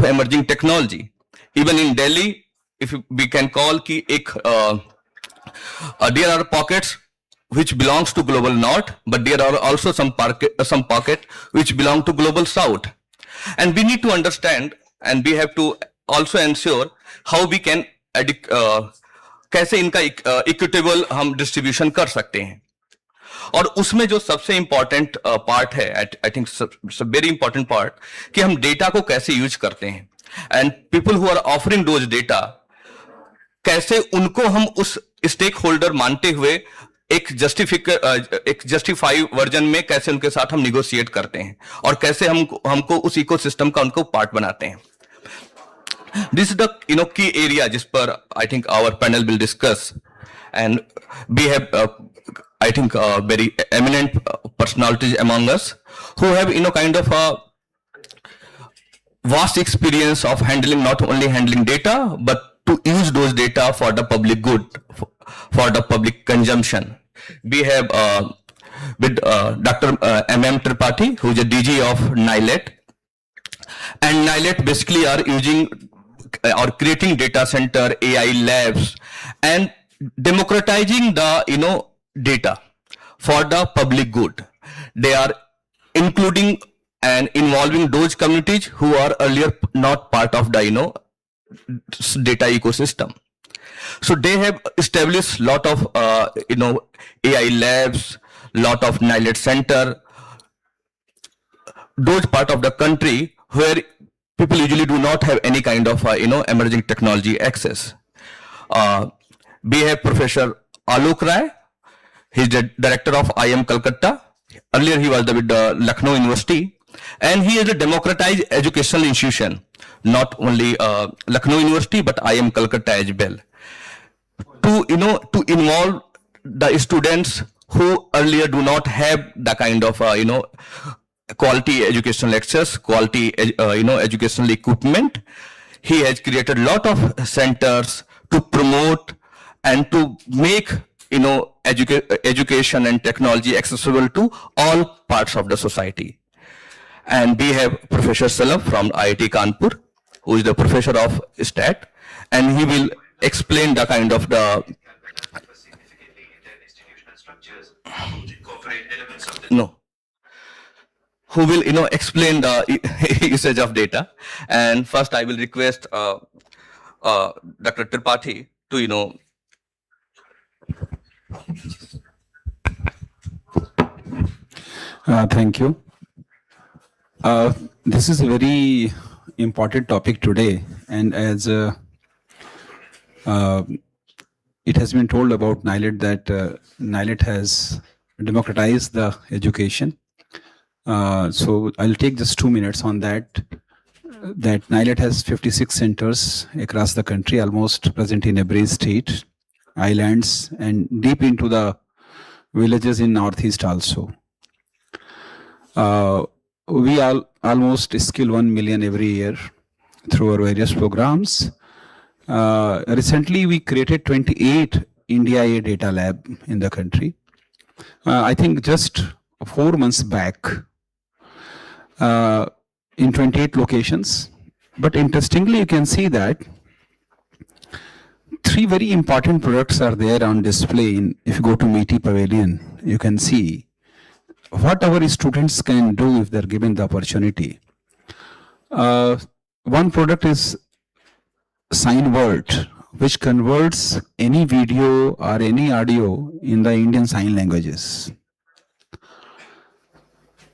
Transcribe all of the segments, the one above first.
of emerging technology. Even in Delhi, if we can call ki there are pockets which belongs to global north, but there are also some pocket which belong to global south. And we need to understand, and we have to also ensure how we can कैसे इनका equitable हम distribution कर सकते हैं. और उसमें जो सबसे इंपॉर्टेंट पार्ट है, I think very important part, कि हम डेटा को कैसे यूज करते हैं. And people who are offering those data, कैसे उनको हम उस स्टेक होल्डर मानते हुए एक जस्टिफाई वर्जन में कैसे उनके साथ हम निगोशिएट करते हैं और कैसे हमको उस इकोसिस्टम का उनको पार्ट बनाते हैं. This is the key area जिस पर I think our panel will discuss. And we have I think very eminent personalities among us who have kind of a vast experience of not only handling data but to use those data for the public good, for the public consumption. We have with Dr. M.M. Tripathi, who is a DG of NILET, and NILET basically are using or creating data center, AI labs, and democratizing the data for the public good. They are including and involving those communities who are earlier not part of the data ecosystem. So they have established lot of AI labs, lot of NILET center, those part of the country where people usually do not have any kind of emerging technology access. We have Professor Alok Rai. He is the director of IIM Calcutta. Earlier he was with the Lucknow University, and he is a democratized educational institution, not only Lucknow University but IIM Calcutta as well. To involve the students who earlier do not have the kind of quality educational access, quality educational equipment. He has created a lot of centers to promote and to make education and technology accessible to all parts of the society. And we have Professor Salam from IIT Kanpur, who is the professor of STAT, and he will explain the kind of the who will explain the usage of data. And first I will request Dr. Tripathi to Thank you. This is a very important topic today, and as it has been told about NILET that NILET has democratized the education. So I'll take just 2 minutes on that. That NILET has 56 centers across the country, almost present in every state, islands, and deep into the villages in Northeast also. We almost skill 1 million every year through our various programs. Recently, we created 28 India A data lab in the country. I think just 4 months back in 28 locations. But interestingly, you can see that 3 very important products are there on display. If you go to MEETI Pavilion, you can see what our students can do if they're given the opportunity. One product is SignWord, which converts any video or any audio in the Indian sign languages,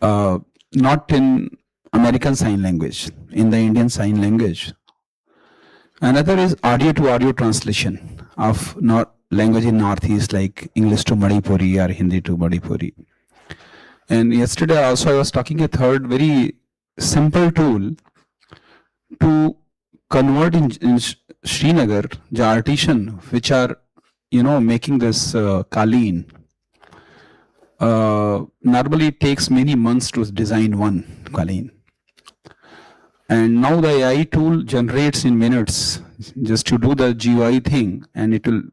not in American Sign Language, in the Indian Sign Language. Another is audio to audio translation of language in Northeast, like English to Manipuri or Hindi to Manipuri. And yesterday also I was talking a third very simple tool to convert in Srinagar, the artisan which are making this qaleen. Normally it takes many months to design one qaleen. And now the AI tool generates in minutes, just to do the GUI thing, and it will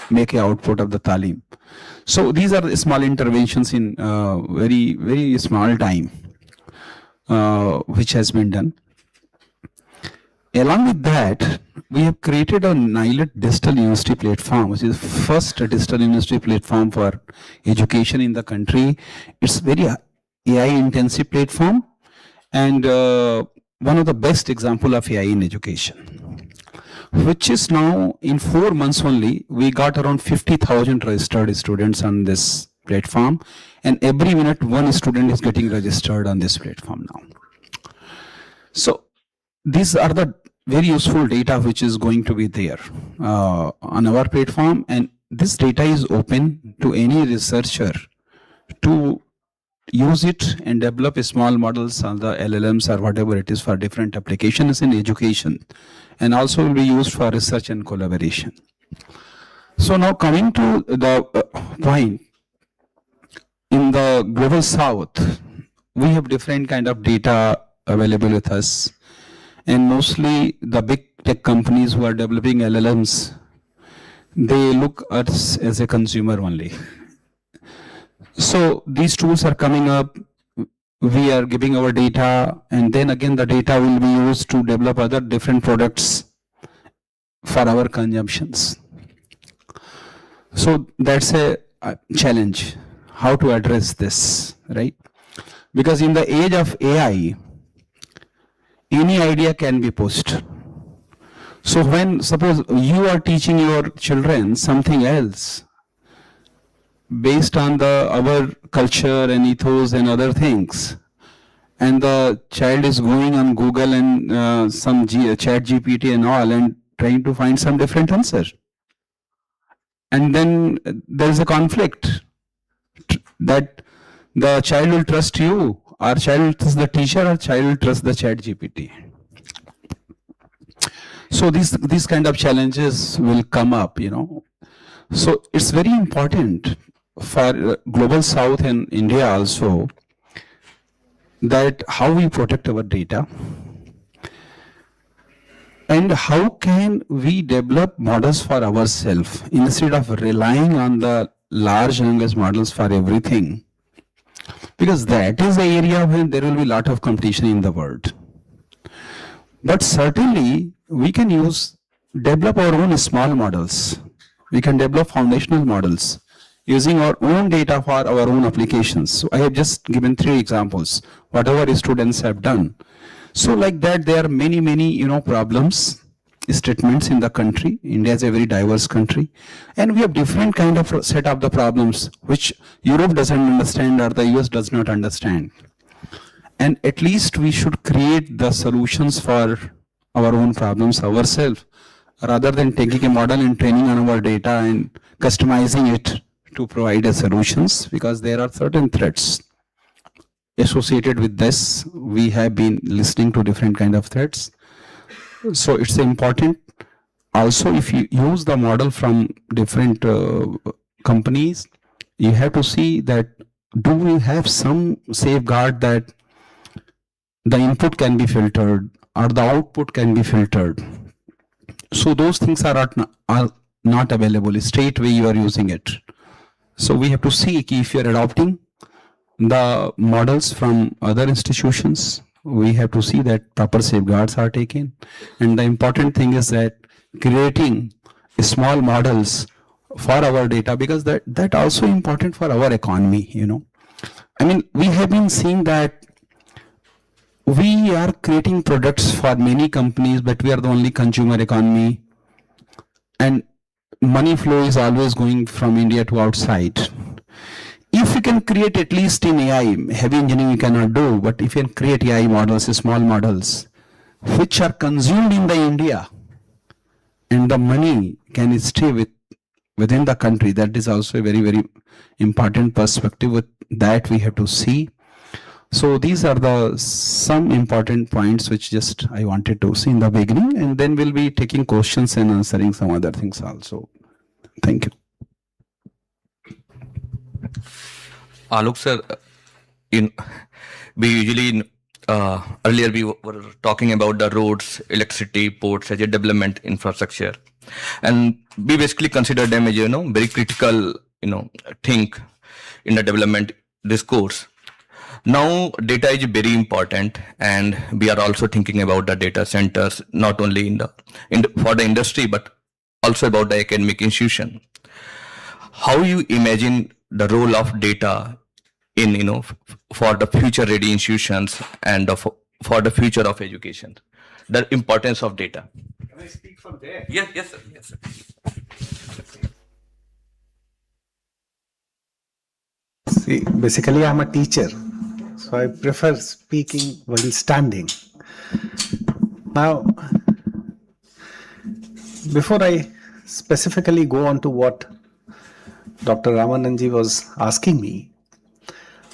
make an output of the talim. So these are the small interventions in very, very small time, which has been done. along with that, we have created a NILET digital university platform, which is the first digital university platform for education in the country. It's very AI intensive platform, and one of the best example of AI in education, which is now in 4 months only, we got around 50,000 registered students on this platform, and every minute one student is getting registered on this platform now. So these are the very useful data which is going to be there on our platform, and this data is open to any researcher to use it and develop small models on the LLMs or whatever it is for different applications in education, and also will be used for research and collaboration. So now coming to the point, in the global south, we have different kind of data available with us, and mostly the big tech companies who are developing LLMs, they look at us as a consumer only. So these tools are coming up, we are giving our data, and then again the data will be used to develop other different products for our consumptions. So that's a challenge, how to address this, right? Because in the age of AI, any idea can be pushed. So when suppose you are teaching your children something else based on our culture and ethos and other things, and the child is going on Google and some chat GPT and all and trying to find some different answer, and then there is a conflict that the child will trust you, or child will trust the teacher, or child will trust the chat GPT. So these kind of challenges will come up, you know. So it's very important for global south and India also that how we protect our data, and how can we develop models for ourselves instead of relying on the large language models for everything, because that is the area where there will be a lot of competition in the world. But certainly we can develop our own small models. We can develop foundational models using our own data for our own applications. So I have just given 3 examples, whatever students have done. So like that, there are many, problems, statements in the country. India is a very diverse country, and we have different kind of set of the problems which Europe doesn't understand or the US does not understand. And at least we should create the solutions for our own problems ourselves, rather than taking a model and training on our data and customizing it to provide solutions, because there are certain threats associated with this. We have been listening to different kind of threats. So it's important also, if you use the model from different companies, you have to see that do we have some safeguard that the input can be filtered or the output can be filtered. So those things are not available straight away you are using it. So we have to see if you are adopting the models from other institutions, we have to see that proper safeguards are taken. And the important thing is that creating small models for our data, because that also important for our economy, I mean, we have been seeing that we are creating products for many companies, but we are the only consumer economy, and money flow is always going from India to outside. If we can create, at least in AI, heavy engineering we cannot do, but if you can create AI models, small models, which are consumed in the India, and the money can stay within the country, that is also a very important perspective. With that we have to see. So these are some important points which just I wanted to see in the beginning, and then we'll be taking questions and answering some other things also. Thank you. Alok sir, we usually earlier we were talking about the roads, electricity, ports as a development infrastructure, and we basically consider them as very critical thing in the development discourse. Now, data is very important, and we are also thinking about the data centers, not only for the industry, but also about the academic institution. How you imagine the role of data in, for the future ready institutions and for the future of education, the importance of data. Can I speak from there? Yes, sir. Yes, sir. See, basically, I'm a teacher, so I prefer speaking while standing. Now, before I specifically go on to what Dr. Ramananji was asking me,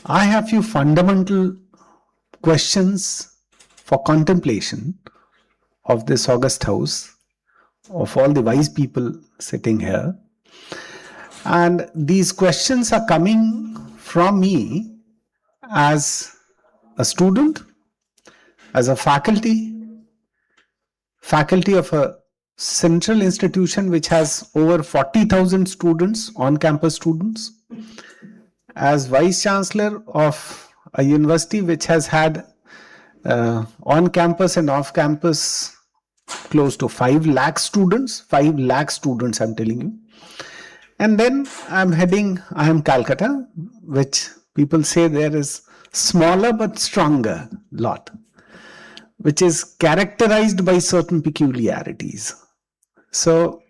I have few fundamental questions for contemplation of this august house, of all the wise people sitting here. And these questions are coming from me as a student, as a faculty of a central institution which has over 40,000 students, on-campus students, as Vice Chancellor of a university which has had on-campus and off-campus close to 5 lakh students, I'm telling you. And then I am Calcutta, which people say there is smaller but stronger lot, which is characterized by certain peculiarities. So,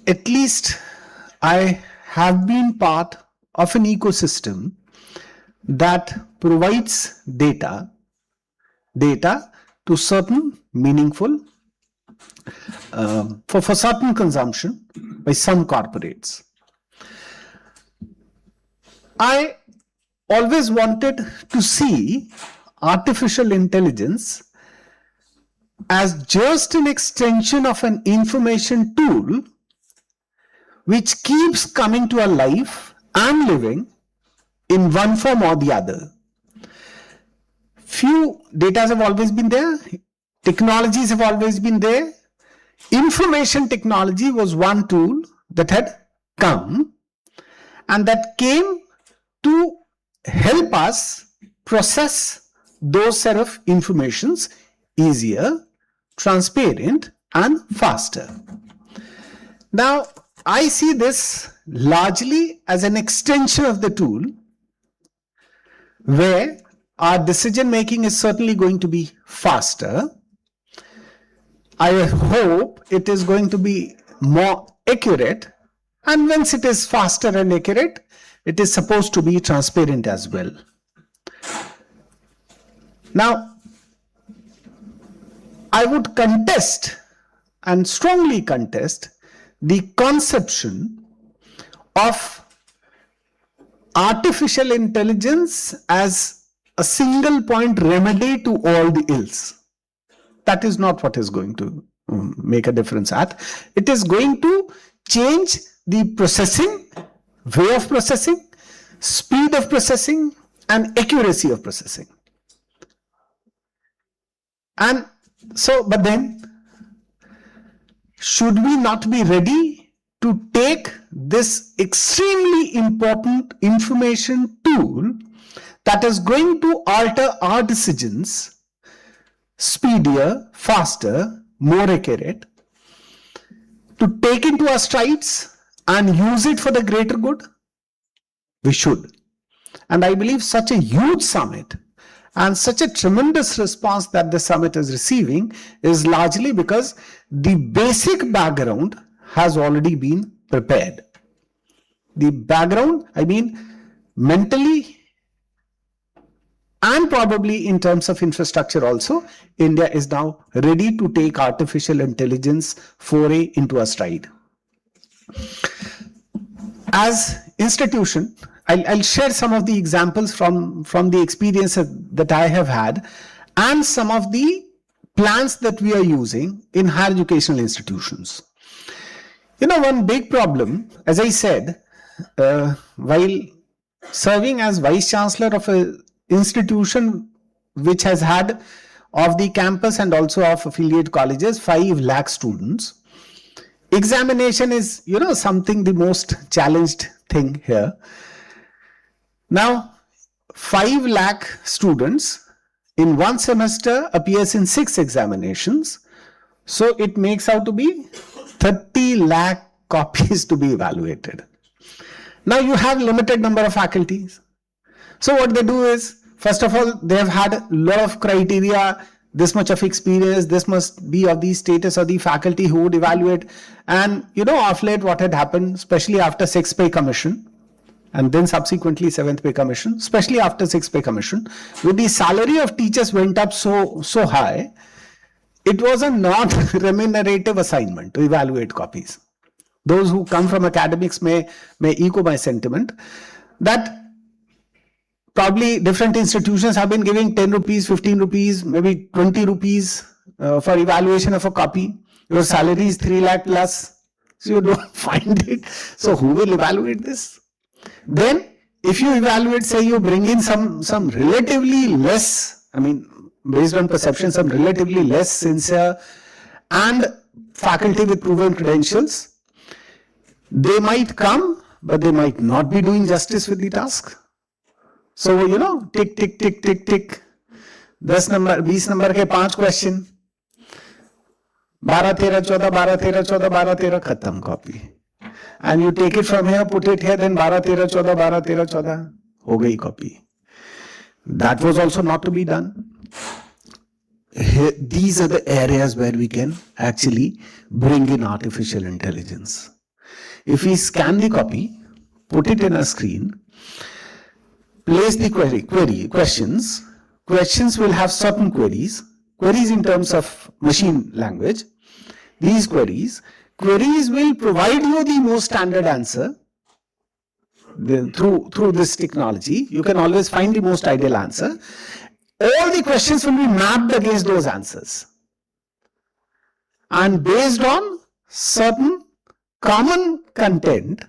at least I have been part of an ecosystem that provides data to certain meaningful for certain consumption by some corporates. I always wanted to see artificial intelligence as just an extension of an information tool which keeps coming to our life and living in one form or the other. Few datas have always been there, technologies have always been there. Information technology was one tool that had come and that came to help us process those set of informations easier, transparent, and faster. Now, I see this largely as an extension of the tool where our decision making is certainly going to be faster. I hope it is going to be more accurate, and once it is faster and accurate, it is supposed to be transparent as well. Now, I would contest and strongly contest the conception of artificial intelligence as a single point remedy to all the ills. That is not what is going to make a difference at. It is going to change the processing, way of processing, speed of processing, and accuracy of processing. And so, but then, should we not be ready to take this extremely important information tool that is going to alter our decisions speedier, faster, more accurate, to take into our strides and use it for the greater good? We should. And I believe such a huge summit and such a tremendous response that the summit is receiving is largely because the basic background has already been prepared. The background, I mean, mentally and probably in terms of infrastructure also, India is now ready to take artificial intelligence foray into a stride. As institution, I'll share some of the examples from the experience that I have had and some of the plans that we are using in higher educational institutions. You know, one big problem, as I said, while serving as Vice Chancellor of an institution which has had of the campus and also of affiliate colleges 5 lakh students, examination is, you know, something the most challenged thing here. Now, 5 lakh students in one semester appears in 6 examinations. So it makes out to be 30 lakh copies to be evaluated. Now you have limited number of faculties. So what they do is, first of all, they have had a lot of criteria, this much of experience, this must be of the status of the faculty who would evaluate. And of late what had happened, especially after 6th pay commission, and then subsequently 7th pay commission, especially after 6th pay commission, with the salary of teachers went up so high, it was a non-remunerative assignment to evaluate copies. Those who come from academics may echo my sentiment that probably different institutions have been giving 10 rupees, 15 rupees, maybe 20 rupees for evaluation of a copy. Your salary is 3 lakh plus, so you don't find it. So who will evaluate this? Then if you evaluate, say you bring in some relatively less, based on perception, some relatively less sincere and faculty with proven credentials, they might come, but they might not be doing justice with the task. So, tick, tick, tick, tick, tick. 10 number, 20 number के 5 question. 12, 13, 14, 12, 13, 14, 12, 13, khatam copy. And you take it from here, put it here, then 12, 13, 14, 12, 13, 14, ho gayi copy. That was also not to be done. These are the areas where we can actually bring in artificial intelligence. If we scan the copy, put it in a screen, place the questions. Questions will have certain queries in terms of machine language. These queries will provide you the most standard answer. Through this technology, you can always find the most ideal answer. All the questions will be mapped against those answers. And based on certain common content,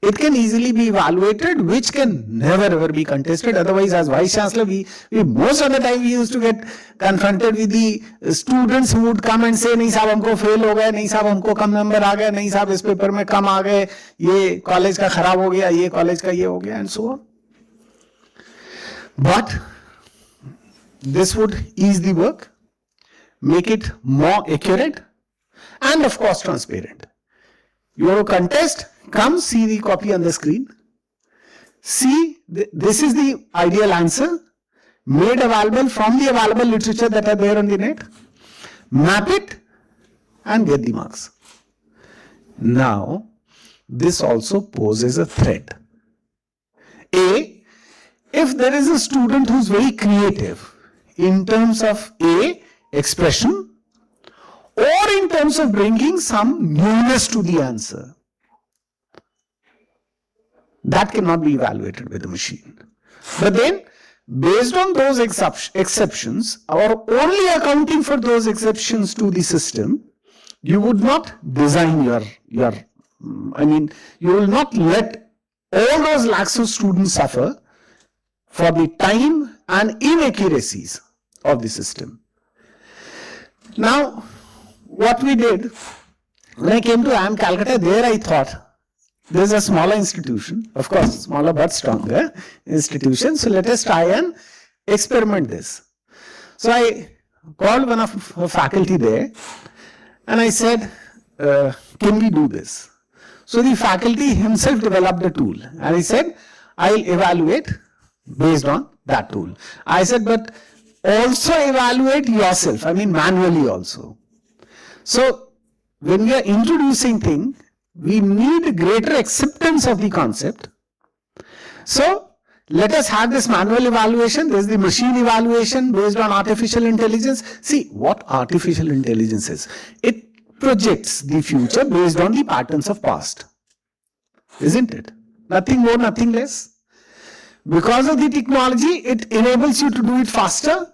it can easily be evaluated, which can never ever be contested. Otherwise, as Vice Chancellor, we most of the time we used to get confronted with the students who would come and say, nahi sahab humko fail ho gaya, nahi sahab humko kam number aa gaya, nahi sahab is paper mein kam aa gaye, ye college ka kharab ho gaya, ye college ka ye ho gaya, and so on. But this would ease the work, make it more accurate, and of course transparent. You want to contest? Come see the copy on the screen. See, this is the ideal answer made available from the available literature that are there on the net. Map it and get the marks. Now, this also poses a threat. A, if there is a student who's very creative in terms of expression, or in terms of bringing some newness to the answer, that cannot be evaluated with the machine. But then, based on those exceptions, or only accounting for those exceptions to the system, you would not design you will not let all those lakhs of students suffer for the time and inaccuracies of the system. Now, what we did, when I came to IIM Calcutta, there I thought, there's a smaller institution, of course, smaller but stronger institution. So let us try and experiment this. So I called one of faculty there and I said, can we do this? So the faculty himself developed a tool and he said, I'll evaluate based on that tool. I said, but also evaluate yourself, manually also. So when we are introducing things, we need greater acceptance of the concept. So let us have this manual evaluation. There is the machine evaluation based on artificial intelligence. See what artificial intelligence is. It projects the future based on the patterns of past. Isn't it? Nothing more, nothing less. Because of the technology, it enables you to do it faster.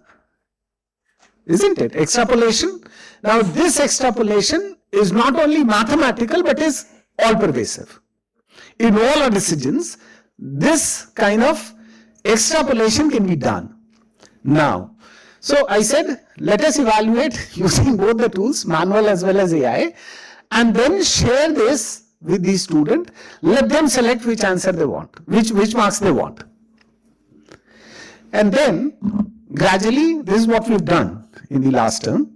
Isn't it? Extrapolation. Now this extrapolation is not only mathematical but is all pervasive. In all our decisions, this kind of extrapolation can be done. Now, so I said, let us evaluate using both the tools, manual as well as AI, and then share this with the student. Let them select which answer they want, which marks they want. And then gradually, this is what we've done in the last term.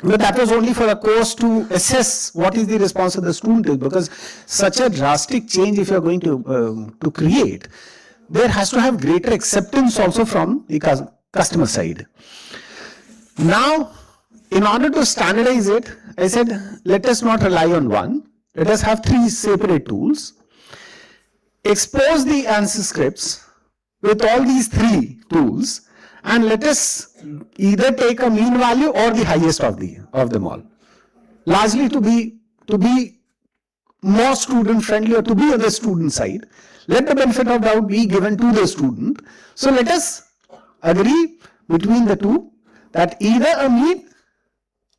But that was only for a course to assess what is the response of the student, because such a drastic change, if you're going to create, there has to have greater acceptance also from the customer side. Now, in order to standardize it, I said, let us not rely on one. Let us have 3 separate tools. Expose the answer scripts with all these 3 tools, and let us either take a mean value or the highest of them all, largely to be more student friendly or to be on the student side. Let the benefit of doubt be given to the student. So let us agree between the two that either a mean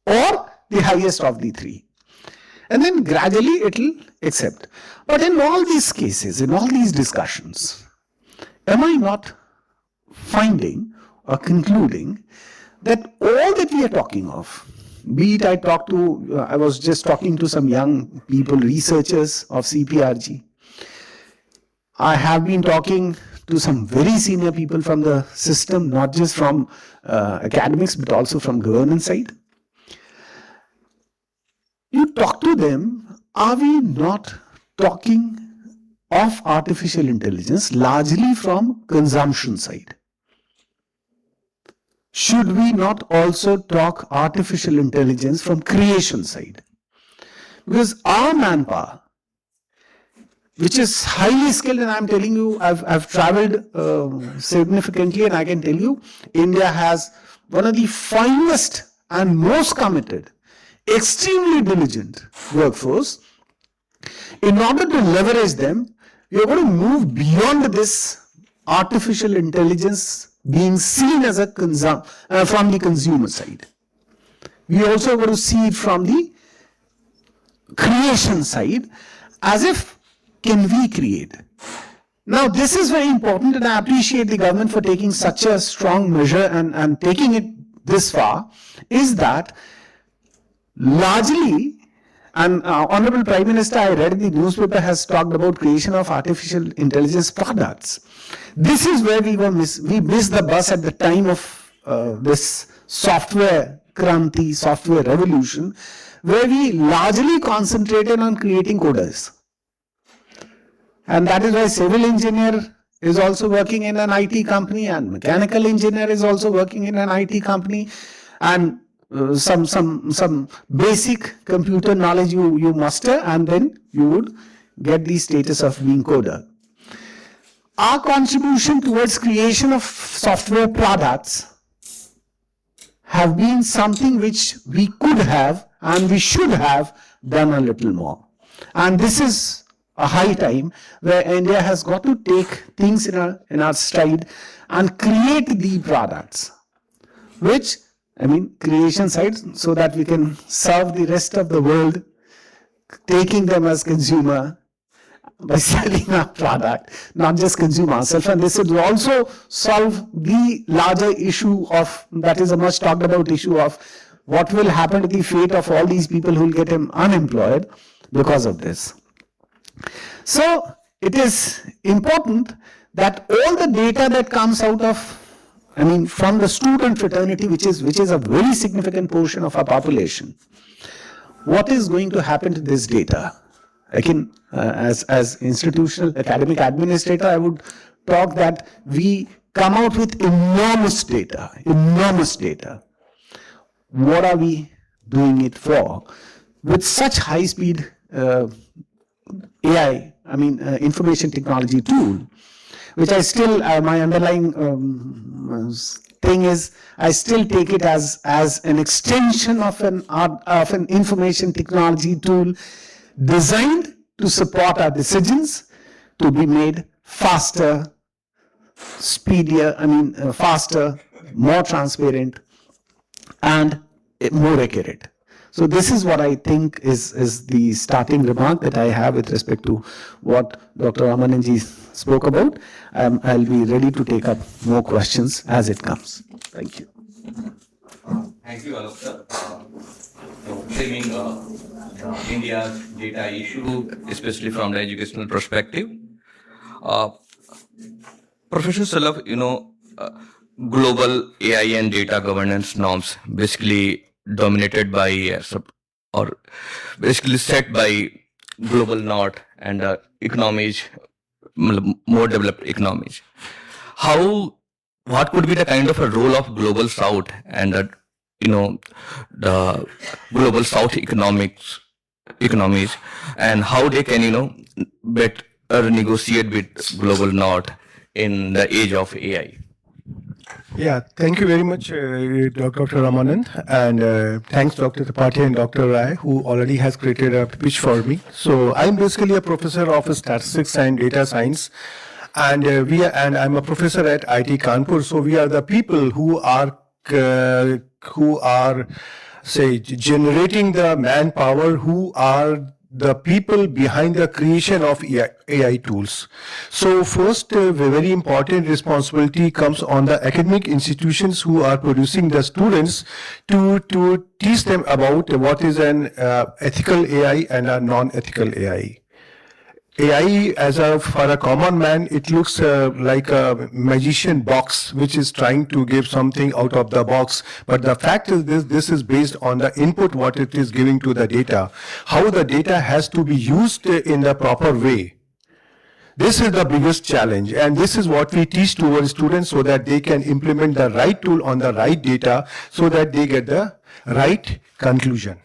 or the highest of the 3. And then gradually it will accept. But in all these cases, in all these discussions, am I not finding or concluding that all that we are talking of, be it I was just talking to some young people, researchers of CPRG. I have been talking to some very senior people from the system, not just from academics, but also from governance side. You talk to them, are we not talking of artificial intelligence largely from consumption side? Should we not also talk artificial intelligence from creation side? Because our manpower, which is highly skilled, and I'm telling you, I've traveled significantly, and I can tell you, India has one of the finest and most committed, extremely diligent workforce. In order to leverage them, we are going to move beyond this artificial intelligence being seen as a from the consumer side. We also going to see it from the creation side, as if can we create. Now this is very important, and I appreciate the government for taking such a strong measure and taking it this far, is that largely, and Honorable Prime Minister, I read in the newspaper, has talked about creation of artificial intelligence products. This is where we missed the bus at the time of this software kranti, software revolution, where we largely concentrated on creating coders. And that is why civil engineer is also working in an IT company, and mechanical engineer is also working in an IT company, and some basic computer knowledge you muster, and then you would get the status of being coder. Our contribution towards creation of software products have been something which we could have and we should have done a little more. And this is a high time where India has got to take things in our stride and create the products, which, I mean, creation side, so that we can serve the rest of the world, taking them as consumer by selling our product, not just consume ourselves. And this will also solve the larger issue of, that is a much talked about issue of, what will happen to the fate of all these people who will get unemployed because of this. So it is important that all the data that comes out of, I mean, from the student fraternity, which is a very significant portion of our population, what is going to happen to this data? I can, as institutional academic administrator, I would talk that we come out with enormous data, enormous data. What are we doing it for? With such high speed AI, I mean, information technology tool, which I still, my underlying thing is, I still take it as an extension of an information technology tool designed to support our decisions to be made faster, speedier, I mean, faster, more transparent, and more accurate. So this is what I think is the starting remark that I have with respect to what Dr. Ramananji spoke about. I'll be ready to take up more questions as it comes. Thank you. Thank you, Alok sir. Framing India's data issue, especially from the educational perspective. Professor Sulabh, global AI and data governance norms, basically dominated by or basically set by global north and economies, more developed economies. How, what could be the kind of a role of global south and you know the global south economies, and how they can better negotiate with global north in the age of AI? Yeah, thank you very much, Dr. Ramanand, and thanks Dr. Tripathi and Dr. Rai, who already has created a pitch for me. So I'm basically a professor of statistics and data science, and I'm a professor at IT Kanpur. So we are the people who are say generating the manpower, who are the people behind the creation of AI tools. So first, very important responsibility comes on the academic institutions who are producing the students to teach them about what is an ethical AI and a non-ethical AI. AI, for a common man, it looks like a magician box which is trying to give something out of the box. But the fact is this is based on the input what it is giving to the data, how the data has to be used in the proper way. This is the biggest challenge, and this is what we teach to our students so that they can implement the right tool on the right data so that they get the right conclusion.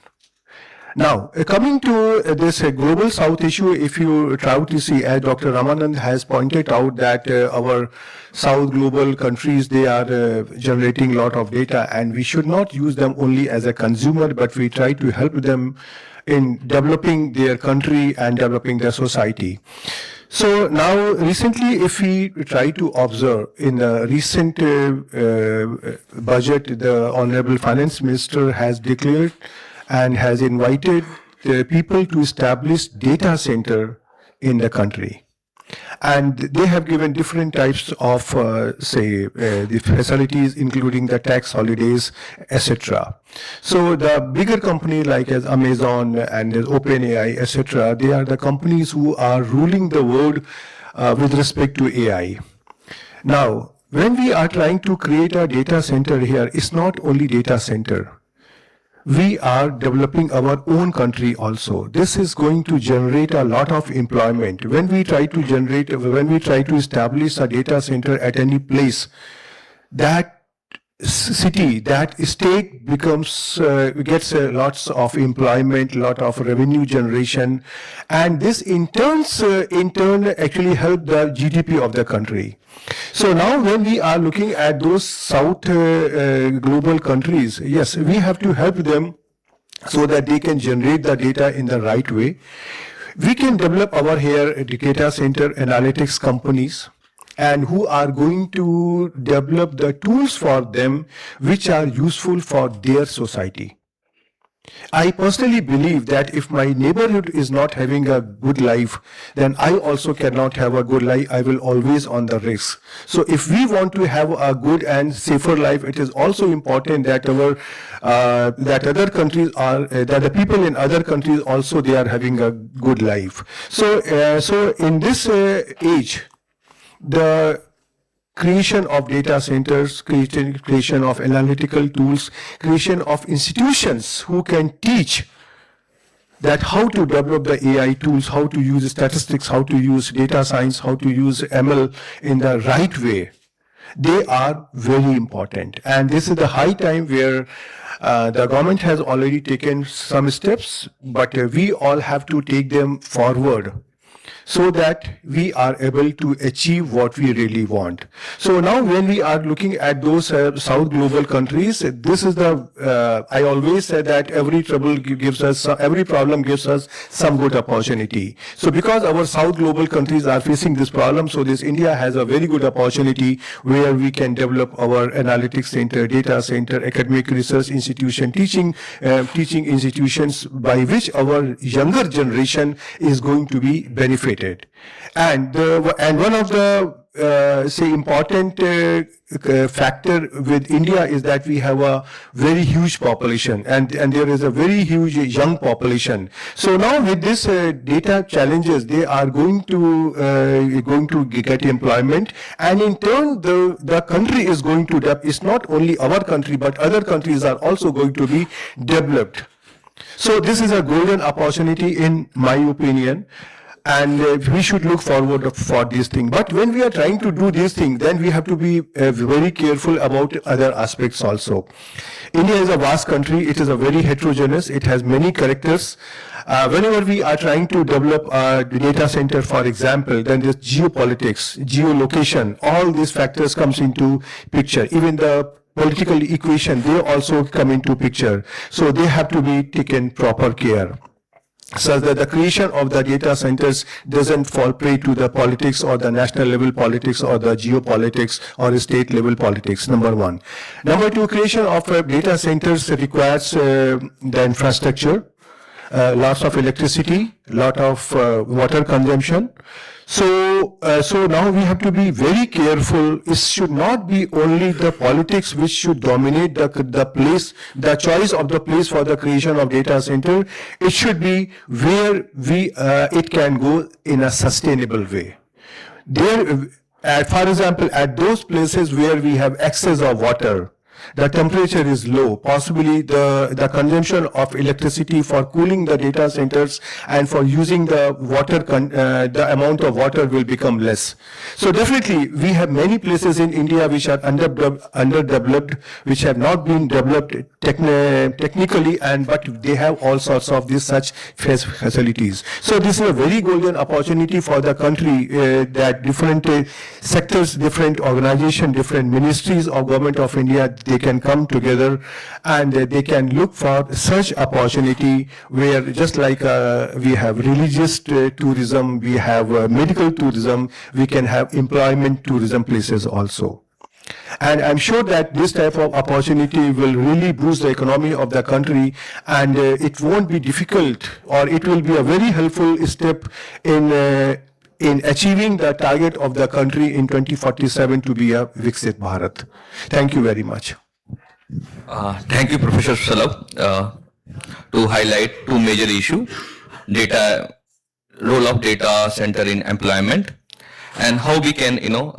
Now, coming to this global south issue, if you try to see, as Dr. Ramanand has pointed out, that our south global countries, they are generating a lot of data, and we should not use them only as a consumer, but we try to help them in developing their country and developing their society. So now, recently, if we try to observe in the recent budget, the Honorable Finance Minister has declared and has invited the people to establish data center in the country. And they have given different types of, the facilities, including the tax holidays, etc. So the bigger company like as Amazon and OpenAI, etc., they are the companies who are ruling the world with respect to AI. Now, when we are trying to create a data center here, it's not only data center. We are developing our own country also. This is going to generate a lot of employment. When we try to establish a data center at any place, that city, that state gets lots of employment, lot of revenue generation, and this in turn actually help the GDP of the country. So now when we are looking at those south global countries, yes, we have to help them so that they can generate the data in the right way. We can develop our here data center analytics companies, and who are going to develop the tools for them which are useful for their society. I personally believe that if my neighborhood is not having a good life, then I also cannot have a good life. I will always on the risk. So if we want to have a good and safer life, it is also important that that other countries are that the people in other countries also they are having a good life. So in this age, the creation of data centers, creation of analytical tools, creation of institutions who can teach that how to develop the AI tools, how to use statistics, how to use data science, how to use ML in the right way. They are very important. And this is the high time where the government has already taken some steps, but we all have to take them forward, so that we are able to achieve what we really want. So now when we are looking at those South global countries, this is the, I always say that every problem gives us some good opportunity. So because our South global countries are facing this problem, so this India has a very good opportunity where we can develop our analytics center, data center, academic research institution, teaching institutions by which our younger generation is going to be benefited benefited. And one of the say important factor with India is that we have a very huge population, and there is a very huge young population. So now with this data challenges, they are going to get employment, and in turn the country is going to it's not only our country but other countries are also going to be developed. So this is a golden opportunity in my opinion, and we should look forward for this thing. But when we are trying to do these things, then we have to be very careful about other aspects also. India is a vast country. It is a very heterogeneous. It has many characters. Whenever we are trying to develop a data center, for example, then there's geopolitics, geolocation, all these factors comes into picture. Even the political equation, they also come into picture. So they have to be taken proper care, so that the creation of the data centers doesn't fall prey to the politics or the national level politics or the geopolitics or state level politics, number one. Number two, creation of data centers requires the infrastructure, lots of electricity, lot of water consumption. So now we have to be very careful. It should not be only the politics which should dominate the choice of the place for the creation of data center. It should be where it can go in a sustainable way. For example, at those places where we have excess of water, the temperature is low, possibly the consumption of electricity for cooling the data centers and for using the water, the amount of water will become less. So definitely we have many places in India which are underdeveloped, which have not been developed technically, but they have all sorts of these such facilities. So this is a very golden opportunity for the country, that different sectors, different organizations, different ministries of government of India, they can come together and they can look for such opportunity where, just like we have religious tourism, we have medical tourism, we can have employment tourism places also. And I'm sure that this type of opportunity will really boost the economy of the country, and it won't be difficult, or it will be a very helpful step in achieving the target of the country in 2047 to be a Viksit Bharat. Thank you very much. Thank you, Professor Salab, to highlight two major issues: role of data center in employment, and how we can, India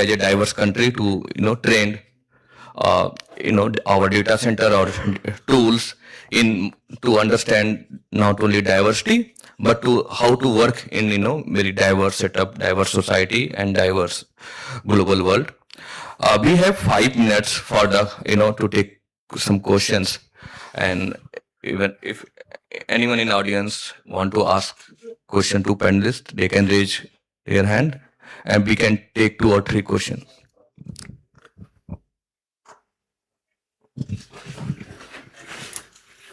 as a diverse country, to train, our data center or tools to understand not only diversity, but to how to work in very diverse setup, diverse society, and diverse global world. We have 5 minutes for the to take some questions, and even if anyone in audience want to ask question to panelists, they can raise their hand, and we can take 2 or 3 questions.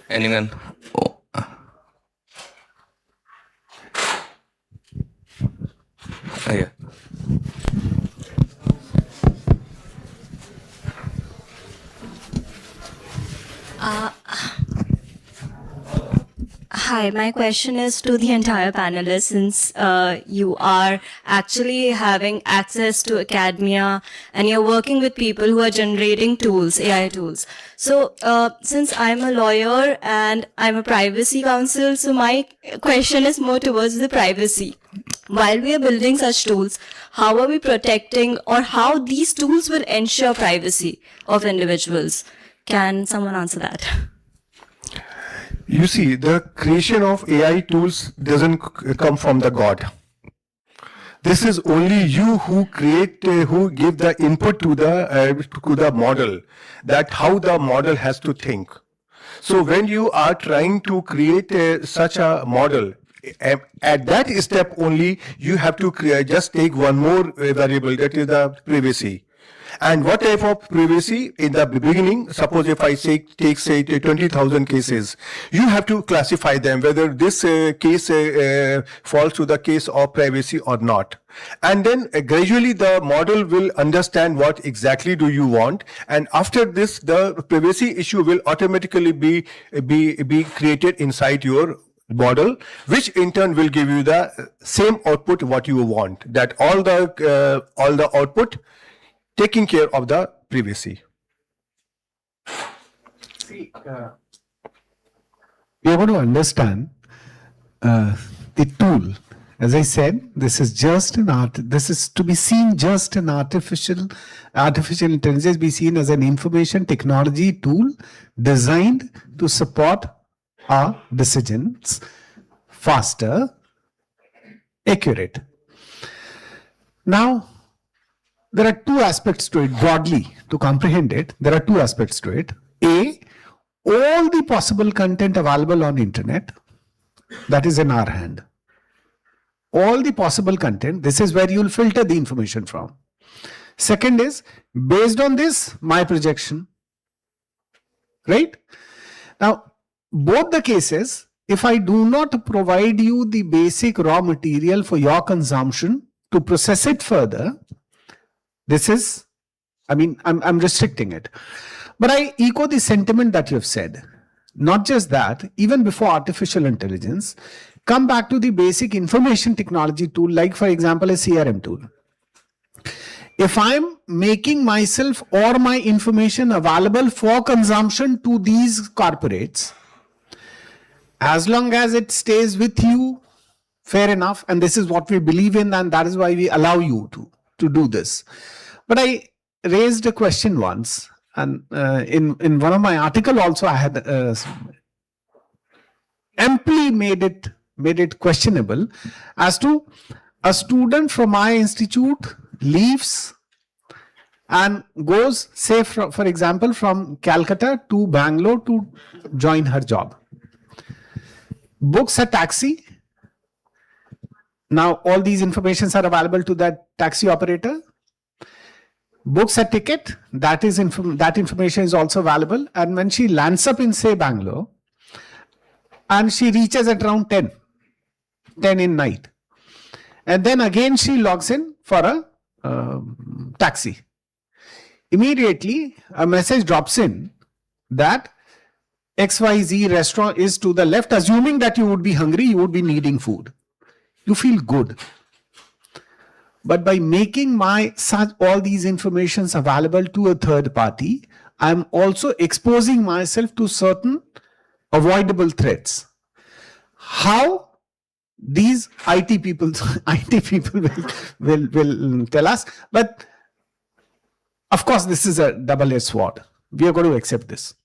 Anyone? Oh. Yeah. Hi, my question is to the entire panelists, since you are actually having access to academia and you're working with people who are generating tools, AI tools. So since I'm a lawyer and I'm a privacy counsel, so my question is more towards the privacy. While we are building such tools, how are we protecting, or how these tools will ensure privacy of individuals? Can someone answer that? You see, the creation of AI tools doesn't come from the God. This is only you who create, who give the input to the model, that how the model has to think. So when you are trying to create such a model, at that step only, you have to just take one more variable, that is the privacy. And what type of privacy? In the beginning, suppose if I take 20,000 cases, you have to classify them whether this case falls to the case of privacy or not. And then gradually the model will understand what exactly do you want, and after this the privacy issue will automatically be created inside your model, which in turn will give you the same output what you want. That all the output taking care of the privacy. See, we are going to understand the tool. As I said, this is just an art. This is to be seen just an artificial intelligence be seen as an information technology tool designed to support our decisions faster, accurate. Now, there are two aspects to it broadly to comprehend it. There are two aspects to it. A, all the possible content available on internet, that is in our hand. All the possible content, this is where you'll filter the information from. Second is, based on this, my projection. Right? Now, both the cases, if I do not provide you the basic raw material for your consumption to process it further, this is, I'm restricting it. But I echo the sentiment that you have said. Not just that, even before artificial intelligence, come back to the basic information technology tool, like for example, a CRM tool. If I'm making myself or my information available for consumption to these corporates, as long as it stays with you, fair enough. And this is what we believe in, and that is why we allow you to do this. But I raised a question once, and in one of my articles also, I had amply made it questionable as to a student from my institute leaves and goes, say, for example, from Calcutta to Bangalore to join her job. Books a taxi. Now, all these informations are available to that taxi operator. Books a ticket. That information is also available. And when she lands up in, say, Bangalore, and she reaches at around 10 in night. And then again she logs in for a taxi. Immediately a message drops in that XYZ restaurant is to the left, assuming that you would be hungry, you would be needing food. You feel good. But by making all these informations available to a third party, I'm also exposing myself to certain avoidable threats. How these IT people will tell us, but of course this is a double-edged sword. We are going to accept this.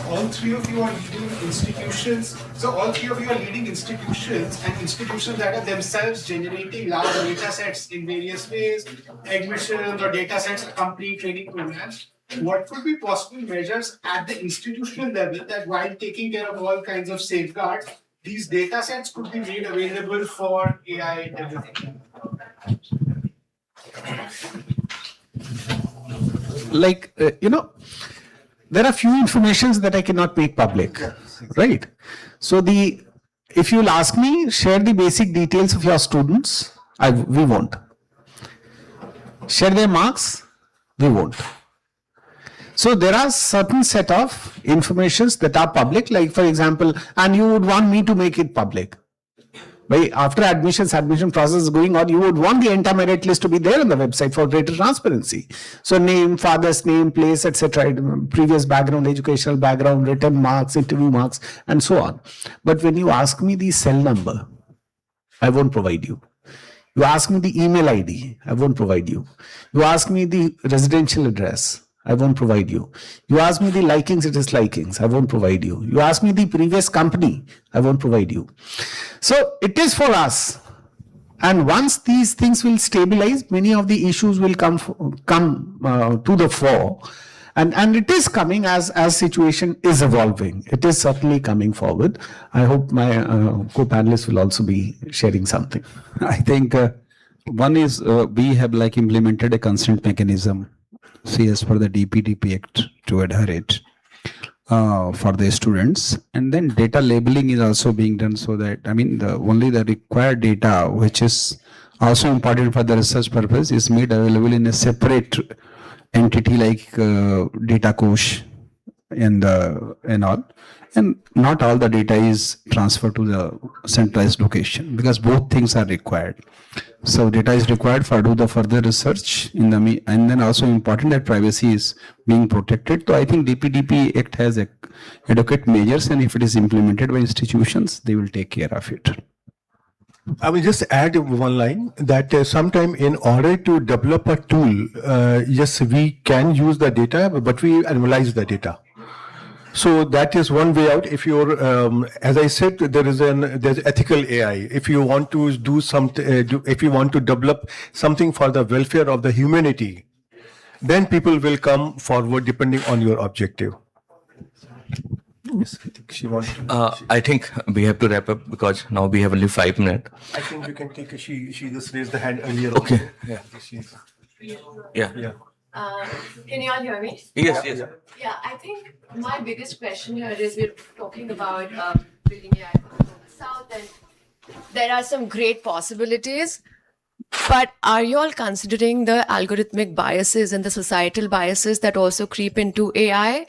All three of you are leading institutions. So all three of you are leading institutions, and institutions that are themselves generating large data sets in various ways, admissions or data sets, complete training programs. What could be possible measures at the institutional level that, while taking care of all kinds of safeguards, these data sets could be made available for AI development? Like, there are few informations that I cannot make public, right? So if you'll ask me, share the basic details of your students, we won't. Share their marks, we won't. So there are certain set of informations that are public, like for example, and you would want me to make it public. By after admission process is going on, you would want the entire merit list to be there on the website for greater transparency. So name, father's name, place, etc., previous background, educational background, written marks, interview marks, and so on. But when you ask me the cell number, I won't provide you. You ask me the email ID, I won't provide you. You ask me the residential address, I won't provide you. You ask me the likings, dislikings, I won't provide you. You ask me the previous company, I won't provide you. So it is for us. And once these things will stabilize, many of the issues will come to the fore. And it is coming as situation is evolving. It is certainly coming forward. I hope my co-panelists will also be sharing something. I think one is we have implemented a consent mechanism, see, as per the DPDP Act, to adhere it for the students, and then data labeling is also being done, so that only the required data which is also important for the research purpose, is made available in a separate entity like data coach and all. And not all the data is transferred to the centralized location, because both things are required. So data is required for do the further research in the and then also important that privacy is being protected. So I think DPDP Act has adequate measures, and if it is implemented by institutions, they will take care of it. I will just add one line that sometime in order to develop a tool, yes, we can use the data, but we analyze the data. So that is one way out. If you're, as I said, there's ethical AI. If you want to do something, if you want to develop something for the welfare of the humanity, then people will come forward depending on your objective. Yes, I think she wants to. I think we have to wrap up because now we have only 5 minutes. I think you can take. She just raised the hand earlier. Okay. Yeah. She's, Yeah. yeah. Can you all hear me? Yes, yes. Yeah, I think my biggest question here is we're talking about building AI for the global south, and there are some great possibilities. But are you all considering the algorithmic biases and the societal biases that also creep into AI?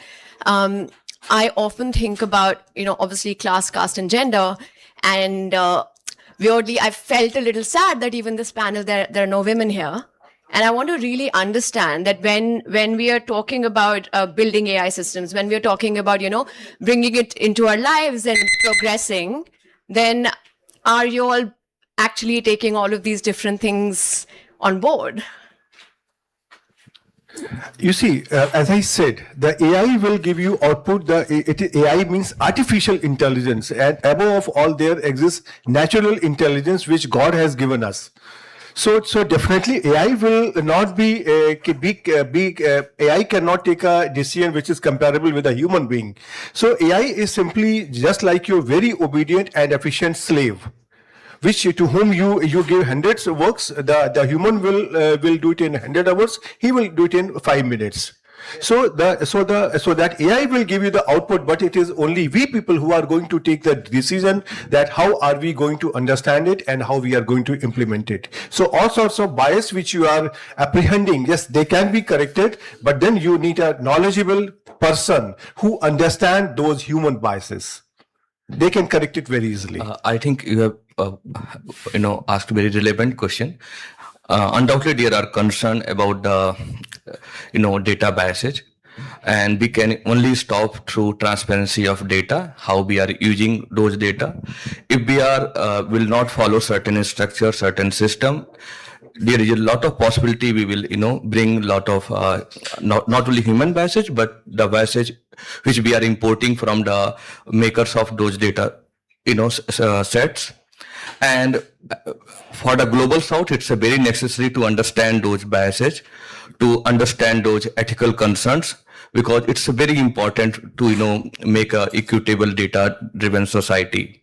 I often think about, obviously class, caste, and gender, and weirdly, I felt a little sad that even this panel, there are no women here. And I want to really understand that when we are talking about building AI systems, when we are talking about, bringing it into our lives and progressing, then are you all actually taking all of these different things on board? You see, as I said, the AI will give you output. AI means artificial intelligence, and above all, there exists natural intelligence which God has given us. So definitely AI will not be AI cannot take a decision which is comparable with a human being. So AI is simply just like your very obedient and efficient slave, which to whom you give hundreds of works. The human will do it in 100 hours. He will do it in 5 minutes. So that AI will give you the output, but it is only we people who are going to take the decision that how are we going to understand it and how we are going to implement it. So all sorts of bias which you are apprehending, yes, they can be corrected, but then you need a knowledgeable person who understand those human biases. They can correct it very easily. I think you have, asked a very relevant question. Undoubtedly, there are concerns about the, data biases, and we can only stop through transparency of data, how we are using those data. If we will not follow certain structure, certain system, there is a lot of possibility we will, bring a lot of, not only human biases, but the biases which we are importing from the makers of those data, sets. And for the global south, it's a very necessary to understand those biases, to understand those ethical concerns, because it's very important to, make a equitable data-driven society.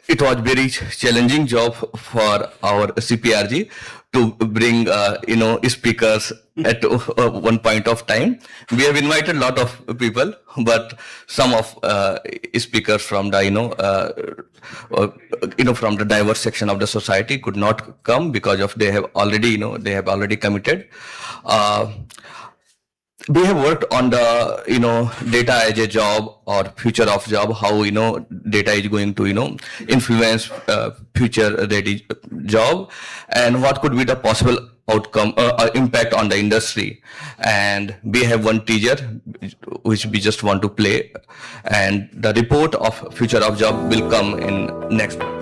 It was very challenging job for our CPRG to bring, speakers at one point of time. We have invited a lot of people, but some of speakers from the, from the diverse section of the society could not come because of they have already committed. We have worked on the, data as a job or future of job, how, data is going to, influence future ready job, and what could be the possible outcome, impact on the industry. And we have one teaser which we just want to play, and the report of future of job will come in next month.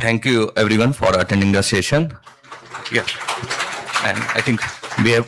thank you everyone for attending the session. Yeah. And I think we have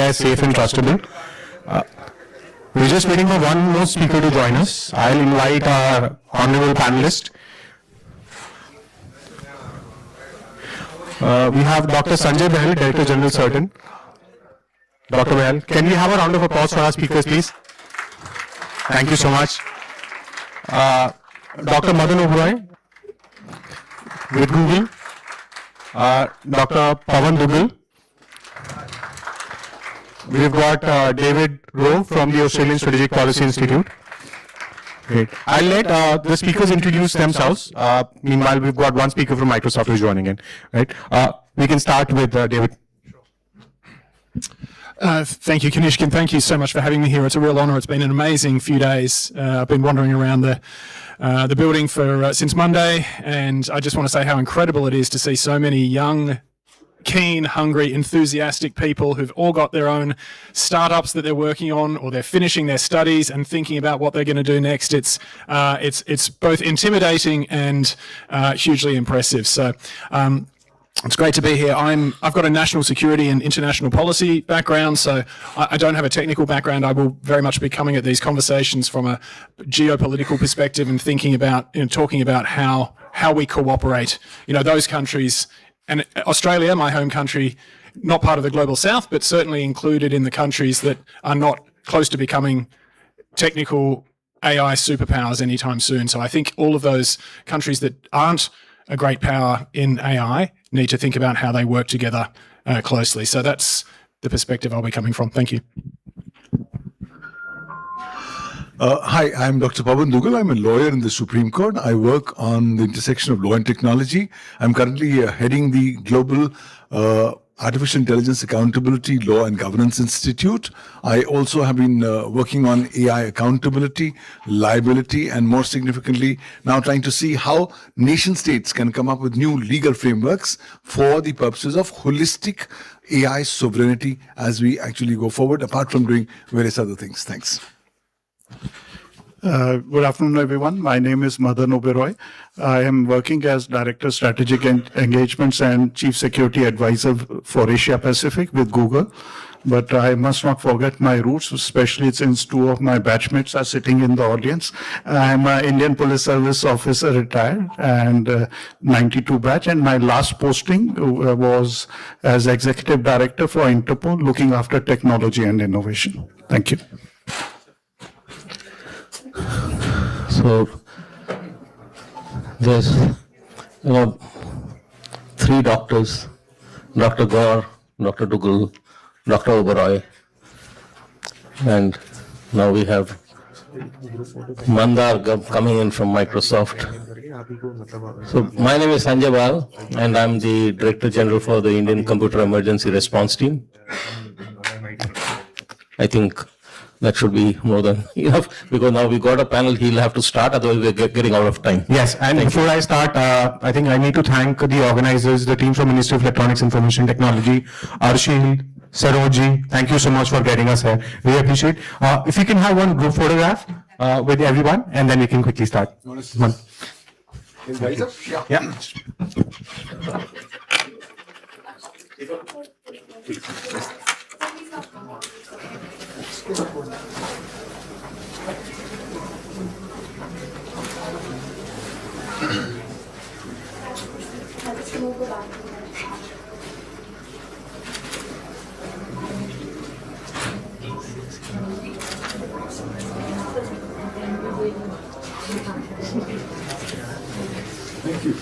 AI is safe and trustable. We're just waiting for one more speaker to join us. I'll invite our honorable panelist. We have Dr. Sanjay Bahal, Director General Surgeon. Dr. Bahal, can we have a round of applause for our speakers, please? Thank you so much. Dr. Madan Oberoi with Google. Dr. Pawan Dugal. We've got David Rowe from the Australian Strategic Policy Institute. Great. I'll let the speakers introduce themselves. Meanwhile, we've got one speaker from Microsoft who's joining in. Right? We can start with David. Thank you, Kanishk, and thank you so much for having me here. It's a real honour. It's been an amazing few days. I've been wandering around the building for since Monday, and I just want to say how incredible it is to see so many young, keen, hungry, enthusiastic people who've all got their own startups that they're working on, or they're finishing their studies and thinking about what they're going to do next. It's both intimidating and hugely impressive. So. It's great to be here. I've got a national security and international policy background, so I don't have a technical background. I will very much be coming at these conversations from a geopolitical perspective and thinking about, talking about how we cooperate. Those countries, and Australia, my home country, not part of the global south, but certainly included in the countries that are not close to becoming technical AI superpowers anytime soon. So I think all of those countries that aren't a great power in AI need to think about how they work together closely. So that's the perspective I'll be coming from. Thank you. Hi, I'm Dr. Pawan Dugal. I'm a lawyer in the Supreme Court. I work on the intersection of law and technology. I'm currently heading the Global Artificial Intelligence Accountability Law and Governance Institute. I also have been working on AI accountability, liability, and more significantly, now trying to see how nation states can come up with new legal frameworks for the purposes of holistic AI sovereignty as we actually go forward, apart from doing various other things. Thanks. Good afternoon, everyone. My name is Madan Oberoi. I am working as Director Strategic Engagements and Chief Security Advisor for Asia Pacific with Google. But I must not forget my roots, especially since two of my batchmates are sitting in the audience. I'm an Indian Police Service officer retired and 92 batch. And my last posting was as Executive Director for Interpol, looking after technology and innovation. Thank you. So there's, three doctors, Dr. Gore, Dr. Dugal, Dr. Oberoi, and now we have Mandar coming in from Microsoft. So my name is Sanjay Bahal, and I'm the Director General for the Indian Computer Emergency Response Team. I think that should be more than enough, because now we got a panel, he'll have to start, otherwise we're getting out of time. Yes, and before I start, I think I need to thank the organizers, the team from Ministry of Electronics Information Technology, Arshil, Saroji, thank you so much for getting us here. We appreciate. If you can have one group photograph with everyone, and then we can quickly start. One. Yeah. Thank you.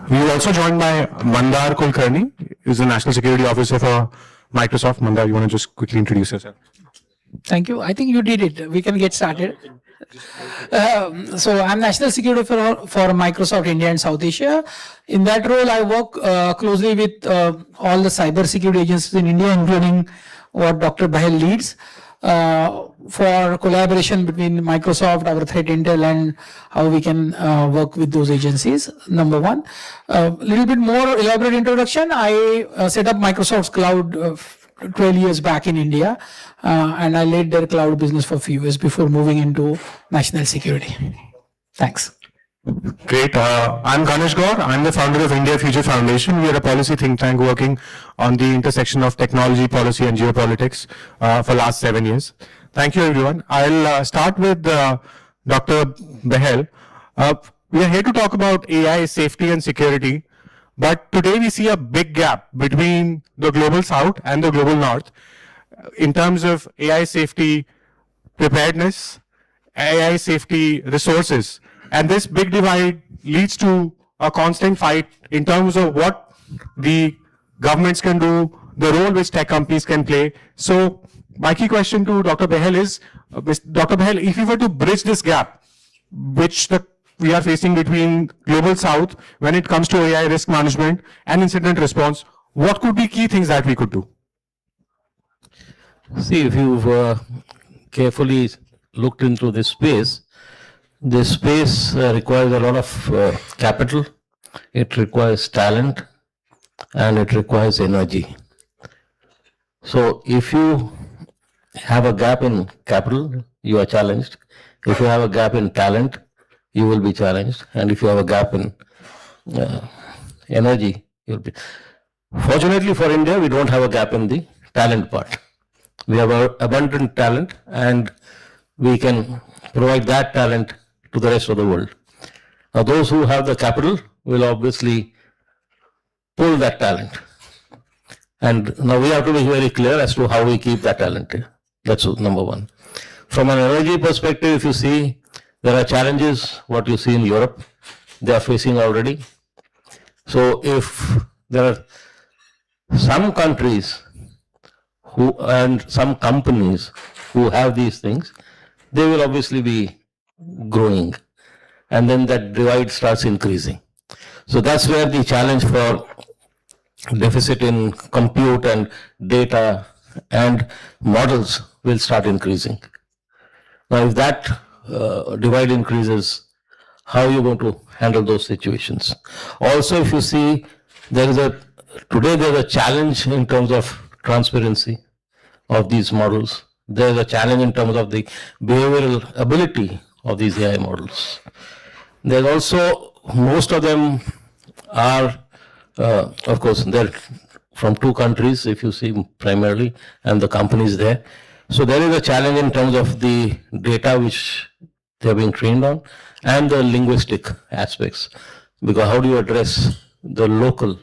We are also joined by Mandar Kulkarni, who is the National Security Officer for Microsoft. Mandar, you want to just quickly introduce yourself? Thank you. I think you did it. We can get started. So I'm National Security for Microsoft India and South Asia. In that role, I work closely with all the cyber security agencies in India, including what Dr. Bahal leads, for collaboration between Microsoft, our threat intel, and how we can work with those agencies. Number one. A little bit more elaborate introduction. I set up Microsoft's cloud 12 years back in India, and I led their cloud business for a few years before moving into national security. Thanks. Great. I'm Ganesh Gaur. I'm the founder of India Future Foundation. We are a policy think tank working on the intersection of technology, policy, and geopolitics for last 7 years. Thank you, everyone. I'll start with Dr. Behel. We are here to talk about AI safety and security, but today we see a big gap between the global south and the global north in terms of AI safety preparedness, AI safety resources. And this big divide leads to a constant fight in terms of what the governments can do, the role which tech companies can play. So my key question to Dr. Behel is, Dr. Behel, if you were to bridge this gap, which we are facing between global south when it comes to AI risk management and incident response, what could be key things that we could do? See, if you've carefully looked into this space requires a lot of capital, it requires talent, and it requires energy. So if you have a gap in capital, you are challenged. If you have a gap in talent, you will be challenged. And if you have a gap in energy, you'll be. Fortunately for India, we don't have a gap in the talent part. We have abundant talent, and we can provide that talent to the rest of the world. Now, those who have the capital will obviously pull that talent. And now we have to be very clear as to how we keep that talent. That's number one. From an energy perspective, if you see, there are challenges, what you see in Europe, they are facing already. So if there are some countries and some companies who have these things, they will obviously be growing, and then that divide starts increasing. So that's where the challenge for deficit in compute and data and models will start increasing. Now, if that divide increases, how are you going to handle those situations? Also, if you see, today there's a challenge in terms of transparency of these models. There's a challenge in terms of the behavioral ability of these AI models. There's also, most of them are, of course, they're from 2 countries, if you see primarily, and the companies there. So there is a challenge in terms of the data which they're being trained on and the linguistic aspects. Because how do you address the local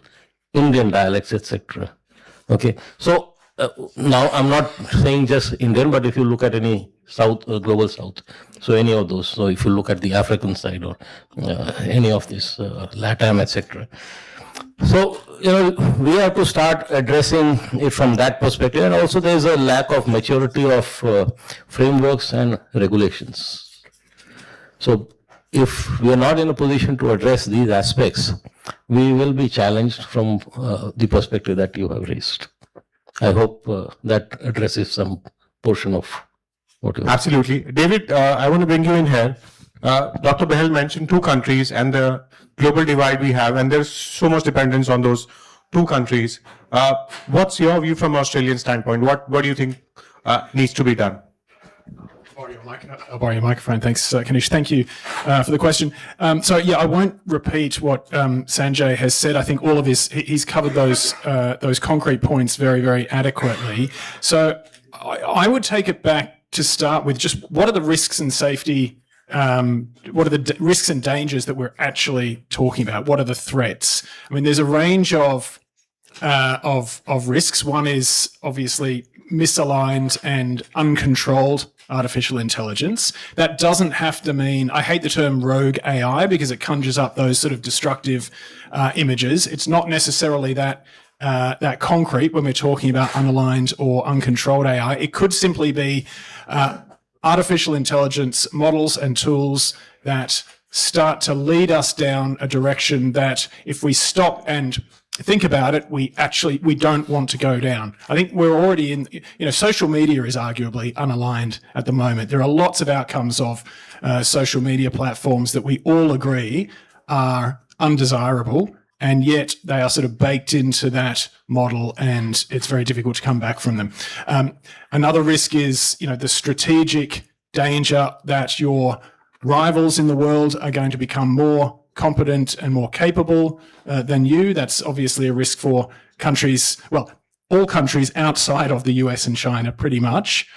Indian dialects, etc.? Okay, so now I'm not saying just Indian, but if you look at any South, global South, so any of those, so if you look at the African side or any of this, LATAM, etc. So, we have to start addressing it from that perspective, and also there's a lack of maturity of frameworks and regulations. So, if we are not in a position to address these aspects, we will be challenged from the perspective that you have raised. I hope that addresses some portion of what you have. Absolutely. David, I want to bring you in here. Dr. Behel mentioned 2 countries and the global divide we have, and there's so much dependence on those 2 countries. What's your view from an Australian standpoint? What do you think needs to be done? I'll borrow your microphone. Thanks, Kanish. Thank you for the question. So yeah, I won't repeat what Sanjay has said. I think all of he's covered those concrete points very, very adequately. So I would take it back to start with just what are the risks and safety, what are the risks and dangers that we're actually talking about? What are the threats? I mean, there's a range of risks. One is obviously misaligned and uncontrolled artificial intelligence. That doesn't have to mean, I hate the term rogue AI because it conjures up those sort of destructive images. It's not necessarily that concrete when we're talking about unaligned or uncontrolled AI. It could simply be artificial intelligence models and tools that start to lead us down a direction that if we stop and think about it, we don't want to go down. I think we're already in, social media is arguably unaligned at the moment. There are lots of outcomes of social media platforms that we all agree are undesirable and yet they are sort of baked into that model, and it's very difficult to come back from them. Another risk is, the strategic danger that your rivals in the world are going to become more competent and more capable than you. That's obviously a risk for countries, well, all countries outside of the US and China, pretty much.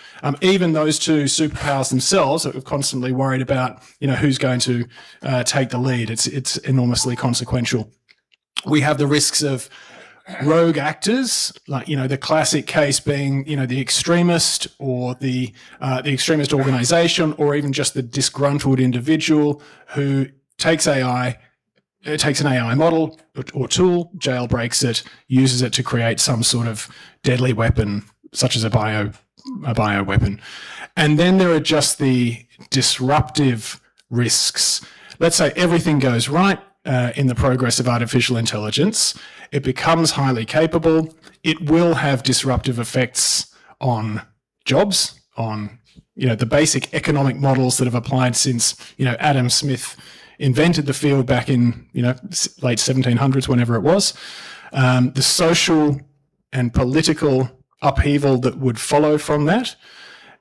Even those two superpowers themselves are constantly worried about, who's going to take the lead. It's enormously consequential. We have the risks of rogue actors, like, the classic case being, the extremist or the extremist organization, or even just the disgruntled individual who takes an AI model or tool, jailbreaks it, uses it to create some sort of deadly weapon, such as a bioweapon. And then there are just the disruptive risks. Let's say everything goes right in the progress of artificial intelligence. It becomes highly capable. It will have disruptive effects on jobs, on the basic economic models that have applied since Adam Smith invented the field back in late 1700s, whenever it was. The social and political upheaval that would follow from that,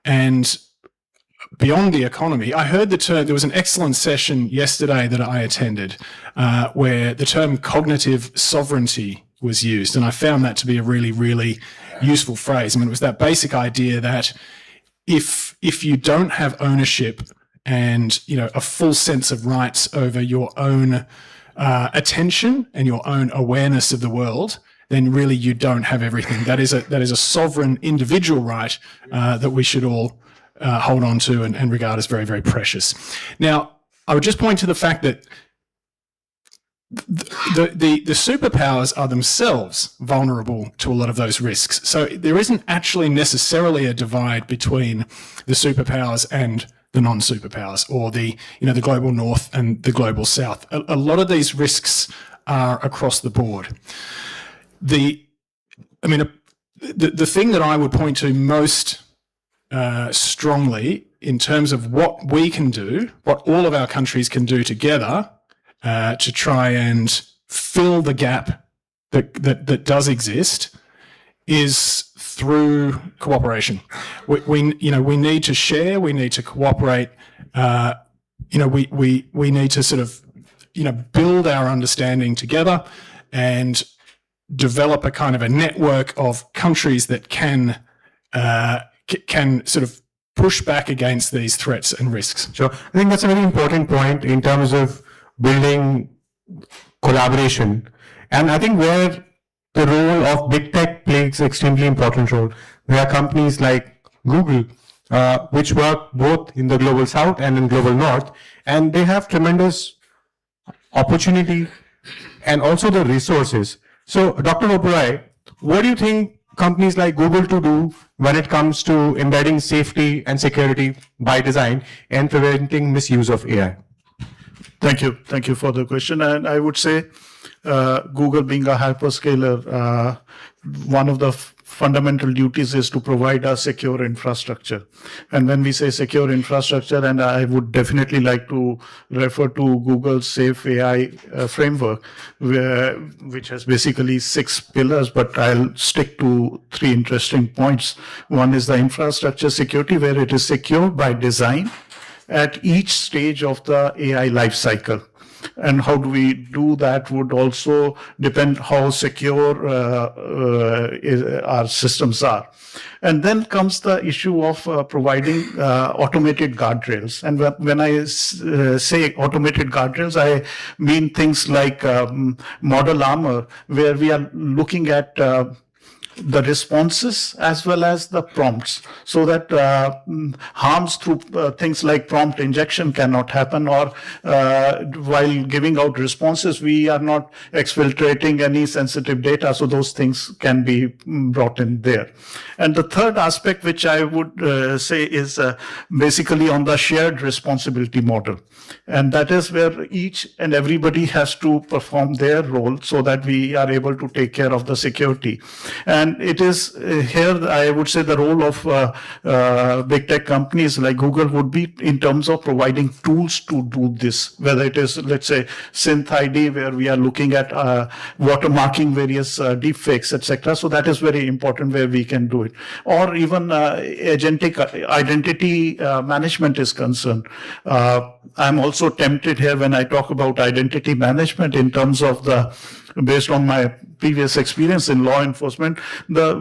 and beyond the economy. I heard the term, there was an excellent session yesterday that I attended where the term cognitive sovereignty was used, and I found that to be a really, really useful phrase. I mean, it was that basic idea that if you don't have ownership and a full sense of rights over your own attention and your own awareness of the world, then really you don't have everything. That is a sovereign individual right that we should all hold on to and regard as very, very precious. Now, I would just point to the fact that the superpowers are themselves vulnerable to a lot of those risks. So there isn't actually necessarily a divide between the superpowers and the non-superpowers, or the global north and the global south. A lot of these risks are across the board. The thing that I would point to most strongly in terms of what we can do, what all of our countries can do together to try and fill the gap that does exist, is through cooperation. We need to share. We need to cooperate. We need to sort of build our understanding together and develop a kind of a network of countries that can sort of push back against these threats and risks. Sure. I think that's a very important point in terms of building collaboration. And I think where the role of big tech plays an extremely important role. There are companies like Google, which work both in the global south and in global north, and they have tremendous opportunity and also the resources. So, Dr. Oberoi, what do you think companies like Google to do when it comes to embedding safety and security by design and preventing misuse of AI? Thank you. Thank you for the question. And I would say Google being a hyperscaler, one of the fundamental duties is to provide a secure infrastructure. And when we say secure infrastructure, and I would definitely like to refer to Google's Safe AI framework, which has basically 6 pillars, but I'll stick to 3 interesting points. One is the infrastructure security, where it is secure by design at each stage of the AI life cycle. And how do we do that would also depend how secure our systems are. And then comes the issue of providing automated guardrails. And when I say automated guardrails, I mean things like model armor, where we are looking at the responses as well as the prompts, so that harms through things like prompt injection cannot happen, or while giving out responses, we are not exfiltrating any sensitive data, so those things can be brought in there. And the third aspect, which I would say is basically on the shared responsibility model. And that is where each and everybody has to perform their role so that we are able to take care of the security. And And it is here, I would say, the role of big tech companies like Google would be in terms of providing tools to do this, whether it is, let's say, Synth ID, where we are looking at watermarking various deepfakes, etc. So that is very important where we can do it. Or even agentic identity management is concerned. I'm also tempted here when I talk about identity management in terms of based on my previous experience in law enforcement, the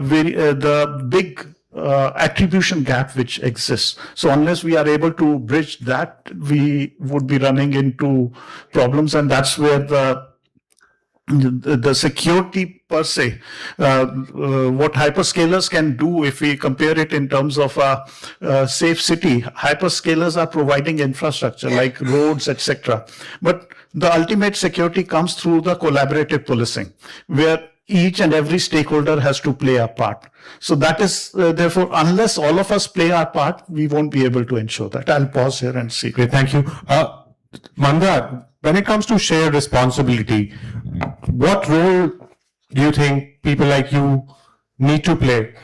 big attribution gap which exists. So unless we are able to bridge that, we would be running into problems, and that's where the security per se, what hyperscalers can do, if we compare it in terms of a safe city, hyperscalers are providing infrastructure like roads, etc. But the ultimate security comes through the collaborative policing, where each and every stakeholder has to play a part. So that is, therefore, unless all of us play our part, we won't be able to ensure that. I'll pause here and see. Great, thank you. Mandar, when it comes to shared responsibility, what role do you think people like you need to play?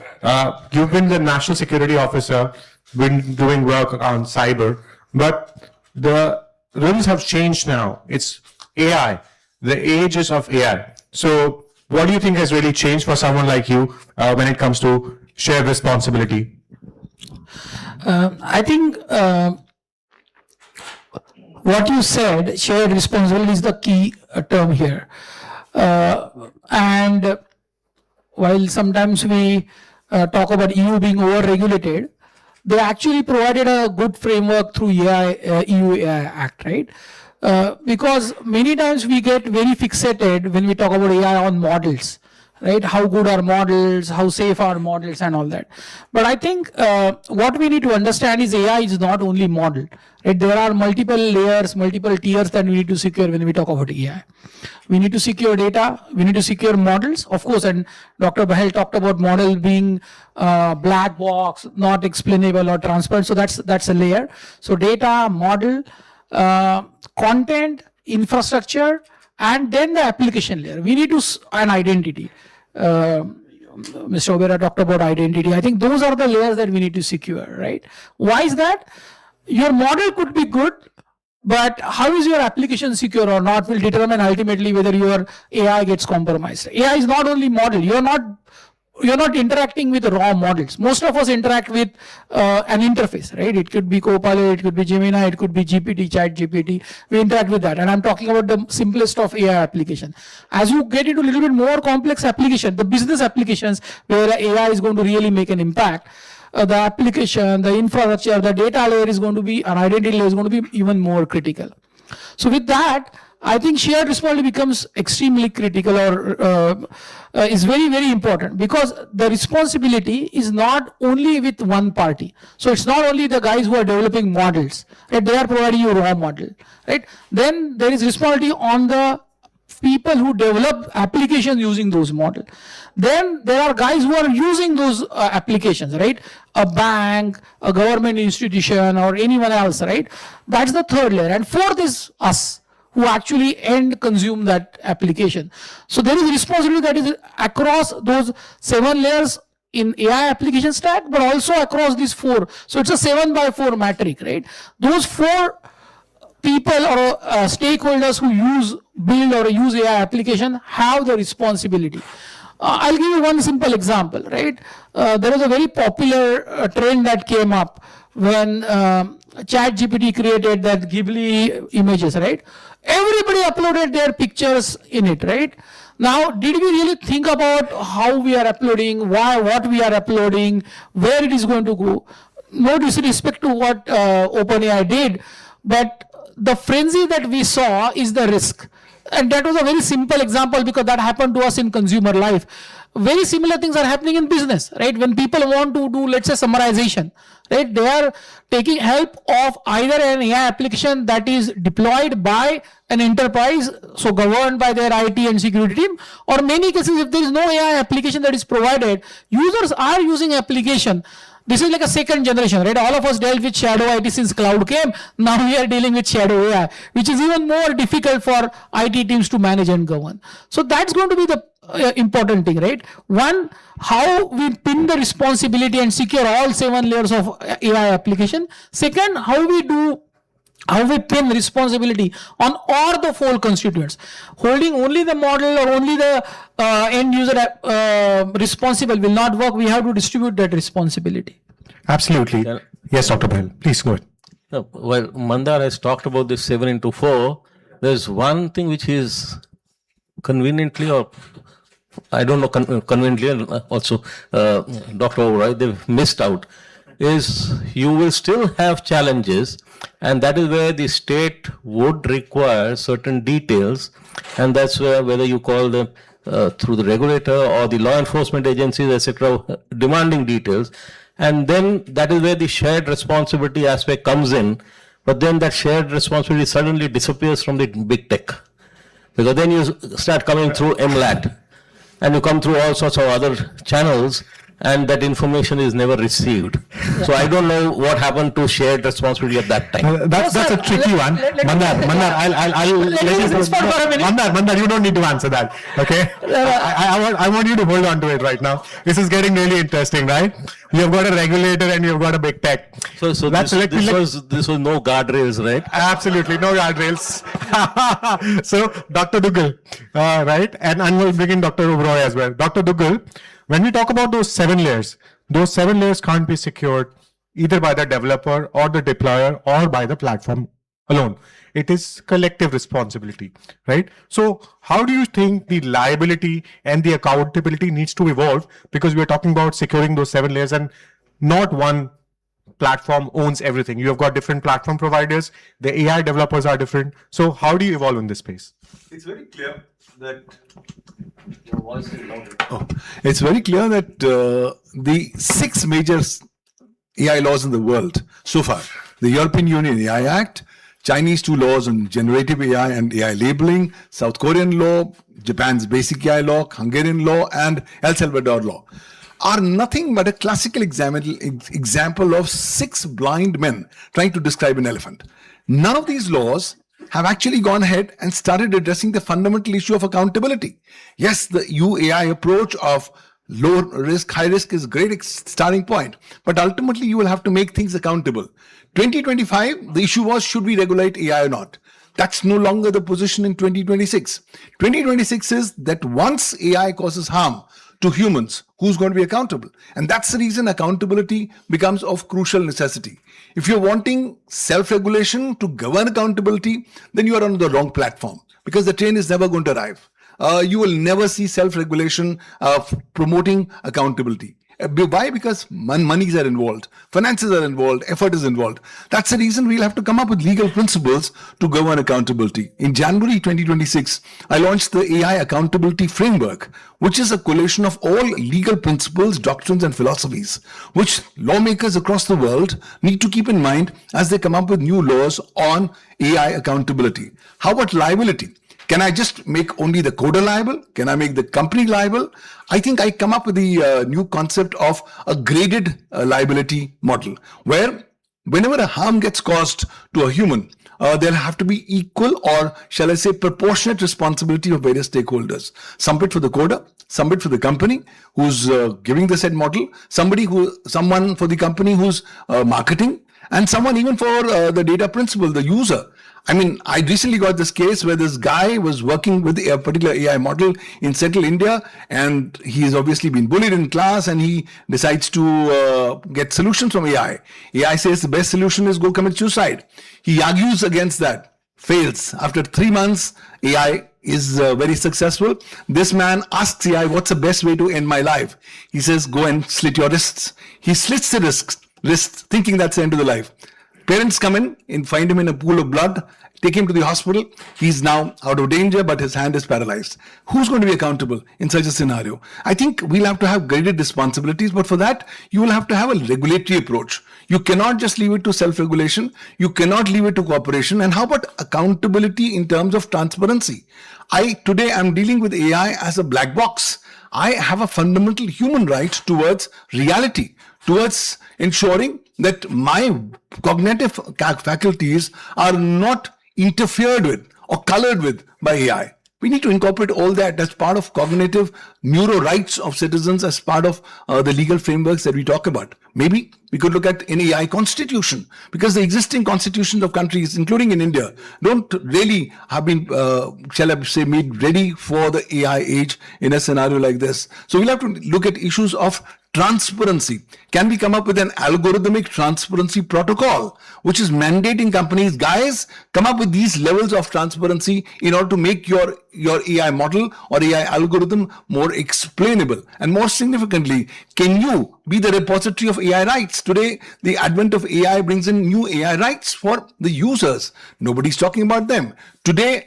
You've been the national security officer, been doing work on cyber, but the rules have changed now. It's AI, the ages of AI. So what do you think has really changed for someone like you when it comes to shared responsibility? I think what you said, shared responsibility, is the key term here. And while sometimes we talk about EU being over-regulated, they actually provided a good framework through EU AI Act, right? Because many times we get very fixated when we talk about AI on models, right? How good are models, how safe are models, and all that. But I think what we need to understand is AI is not only model, right? There are multiple layers, multiple tiers that we need to secure when we talk about AI. We need to secure data, we need to secure models, of course, and Dr. Bahel talked about model being black box, not explainable or transparent, so that's a layer. So data, model, content, infrastructure, and then the application layer. We need to, an identity. Mr. Oberoi talked about identity. I think those are the layers that we need to secure, right? Why is that? Your model could be good, but how is your application secure or not will determine ultimately whether your AI gets compromised. AI is not only model. You're not interacting with raw models. Most of us interact with an interface, right? It could be Copilot, it could be Gemini, it could be GPT, Chat GPT. We interact with that. And I'm talking about the simplest of AI application. As you get into a little bit more complex application, the business applications where AI is going to really make an impact, the application, the infrastructure, the data layer is going to be, an identity layer is going to be even more critical. So with that, I think shared responsibility becomes extremely critical, or is very, very important, because the responsibility is not only with one party. So it's not only the guys who are developing models, right? They are providing you raw model, right? Then there is responsibility on the people who develop applications using those models. Then there are guys who are using those applications, right? A bank, a government institution, or anyone else, right? That's the third layer. And fourth is us, who actually end consume that application. So there is responsibility that is across those 7 layers in AI application stack, but also across these 4. So it's a 7x4 matrix, right? Those 4 people or stakeholders who build or use AI application have the responsibility. I'll give you one simple example, right? There was a very popular trend that came up when Chat GPT created that Ghibli images, right? Everybody uploaded their pictures in it, right? Now, did we really think about how we are uploading, what we are uploading, where it is going to go? No disrespect to what OpenAI did, but the frenzy that we saw is the risk. And that was a very simple example because that happened to us in consumer life. Very similar things are happening in business, right? When people want to do, let's say, summarization, right? They are taking help of either an AI application that is deployed by an enterprise, so governed by their IT and security team, or many cases, if there is no AI application that is provided, users are using application. This is like a second generation, right? All of us dealt with shadow IT since cloud came. Now we are dealing with shadow AI, which is even more difficult for IT teams to manage and govern. So that's going to be the important thing, right? One, how we pin the responsibility and secure all 7 layers of AI application. Second, how we pin responsibility on all the 4 constituents. Holding only the model or only the end user responsible will not work. We have to distribute that responsibility. Absolutely. Yes, Dr. Bahl, please go ahead. No, while Mandar has talked about this 7 into 4, there's one thing which is conveniently, or I don't know, conveniently, and also Dr. Oberoi, they've missed out, is you will still have challenges, and that is where the state would require certain details, and that's where, whether you call them through the regulator or the law enforcement agencies, etc., demanding details. And then that is where the shared responsibility aspect comes in. But then that shared responsibility suddenly disappears from the big tech. Because then you start coming through MLAT and you come through all sorts of other channels, and that information is never received. So I don't know what happened to shared responsibility at that time. That's a tricky one. Mandar, I'll let you. Mandar, you don't need to answer that. Okay? I want you to hold on to it right now. This is getting really interesting, right? You've got a regulator and you've got a big tech. So this was no guardrails, right? Absolutely, no guardrails. So, Dr. Duggal, right? And we'll bring in Dr. Oberoi as well. Dr. Duggal, when we talk about those 7 layers can't be secured either by the developer or the deployer or by the platform alone. It is collective responsibility, right? So how do you think the liability and the accountability needs to evolve? Because we're talking about securing those 7 layers, and not one platform owns everything. You have got different platform providers. The AI developers are different. So how do you evolve in this space? It's very clear that it's very clear that the 6 major AI laws in the world so far, the European Union AI Act, Chinese 2 laws on generative AI and AI labeling, South Korean law, Japan's basic AI law, Hungarian law, and El Salvador law, are nothing but a classical example of 6 blind men trying to describe an elephant. None of these laws have actually gone ahead and started addressing the fundamental issue of accountability. Yes, the UAI approach of low risk, high risk is a great starting point, but ultimately you will have to make things accountable. 2025, the issue was, should we regulate AI or not? That's no longer the position in 2026. 2026 is that once AI causes harm to humans, who's going to be accountable? And that's the reason accountability becomes of crucial necessity. If you're wanting self-regulation to govern accountability, then you are on the wrong platform, because the train is never going to arrive. You will never see self-regulation promoting accountability. Why? Because monies are involved, finances are involved, effort is involved. That's the reason we'll have to come up with legal principles to govern accountability. In January 2026, I launched the AI Accountability Framework, which is a collation of all legal principles, doctrines, and philosophies, which lawmakers across the world need to keep in mind as they come up with new laws on AI accountability. How about liability? Can I just make only the coder liable? Can I make the company liable? I think I come up with the new concept of a graded liability model, where whenever a harm gets caused to a human, there'll have to be equal, or shall I say proportionate, responsibility of various stakeholders. Some bit for the coder, some bit for the company who's giving the said model, someone for the company who's marketing, and someone even for the data principal, the user. I mean, I recently got this case where this guy was working with a particular AI model in central India, and he's obviously been bullied in class, and he decides to get solutions from AI. AI says the best solution is go commit suicide. He argues against that, fails. After 3 months, AI is very successful. This man asks AI, what's the best way to end my life? He says, go and slit your wrists. He slits the wrists, thinking that's the end of the life. Parents come in, find him in a pool of blood, take him to the hospital. He's now out of danger, but his hand is paralyzed. Who's going to be accountable in such a scenario? I think we'll have to have graded responsibilities, but for that, you will have to have a regulatory approach. You cannot just leave it to self-regulation. You cannot leave it to cooperation. And how about accountability in terms of transparency? Today I'm dealing with AI as a black box. I have a fundamental human right towards reality, towards ensuring that my cognitive faculties are not interfered with or colored with by AI. We need to incorporate all that as part of cognitive neuro rights of citizens, as part of the legal frameworks that we talk about. Maybe we could look at an AI constitution, because the existing constitutions of countries, including in India, don't really have been, shall I say, made ready for the AI age in a scenario like this. So we'll have to look at issues of transparency. Can we come up with an algorithmic transparency protocol, which is mandating companies, guys, come up with these levels of transparency in order to make your AI model or AI algorithm more explainable? And more significantly, can you be the repository of AI rights? Today, the advent of AI brings in new AI rights for the users. Nobody's talking about them. Today,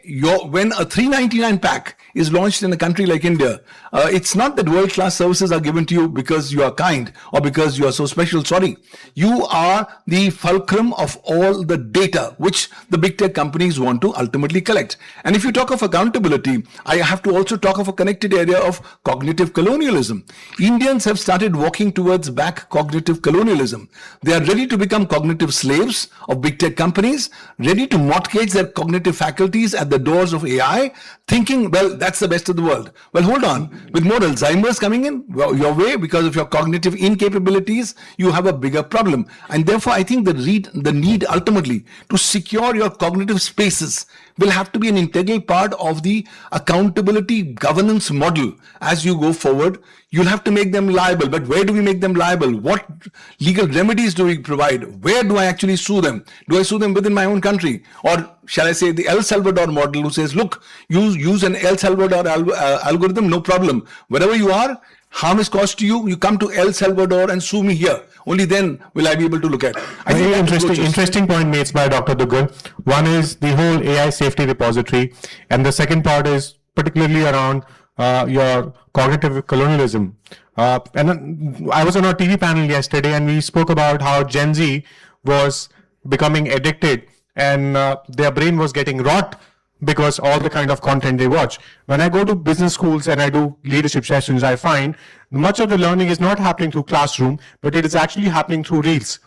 when a 399 pack is launched in a country like India, it's not that world-class services are given to you because you are kind or because you are so special. Sorry. You are the fulcrum of all the data which the big tech companies want to ultimately collect. And if you talk of accountability, I have to also talk of a connected area of cognitive colonialism. Indians have started walking towards back cognitive colonialism. They are ready to become cognitive slaves of big tech companies, ready to mortgage their cognitive faculties at the doors of AI, thinking, well, that's the best of the world. Well, hold on. With more Alzheimer's coming in your way because of your cognitive incapabilities, you have a bigger problem. And therefore, I think the need ultimately to secure your cognitive spaces will have to be an integral part of the accountability governance model as you go forward. You'll have to make them liable. But where do we make them liable? What legal remedies do we provide? Where do I actually sue them? Do I sue them within my own country? Or shall I say the El Salvador model, who says, look, use an El Salvador algorithm, no problem. Wherever you are, harm is caused to you, you come to El Salvador and sue me here. Only then will I be able to look at it. Very interesting point made by Dr. Dugal. One is the whole AI safety repository, and the second part is particularly around your cognitive colonialism. And I was on a TV panel yesterday, and we spoke about how Gen Z was becoming addicted, and their brain was getting rot because all the kind of content they watch. When I go to business schools and I do leadership sessions, I find much of the learning is not happening through classroom, but it is actually happening through reels,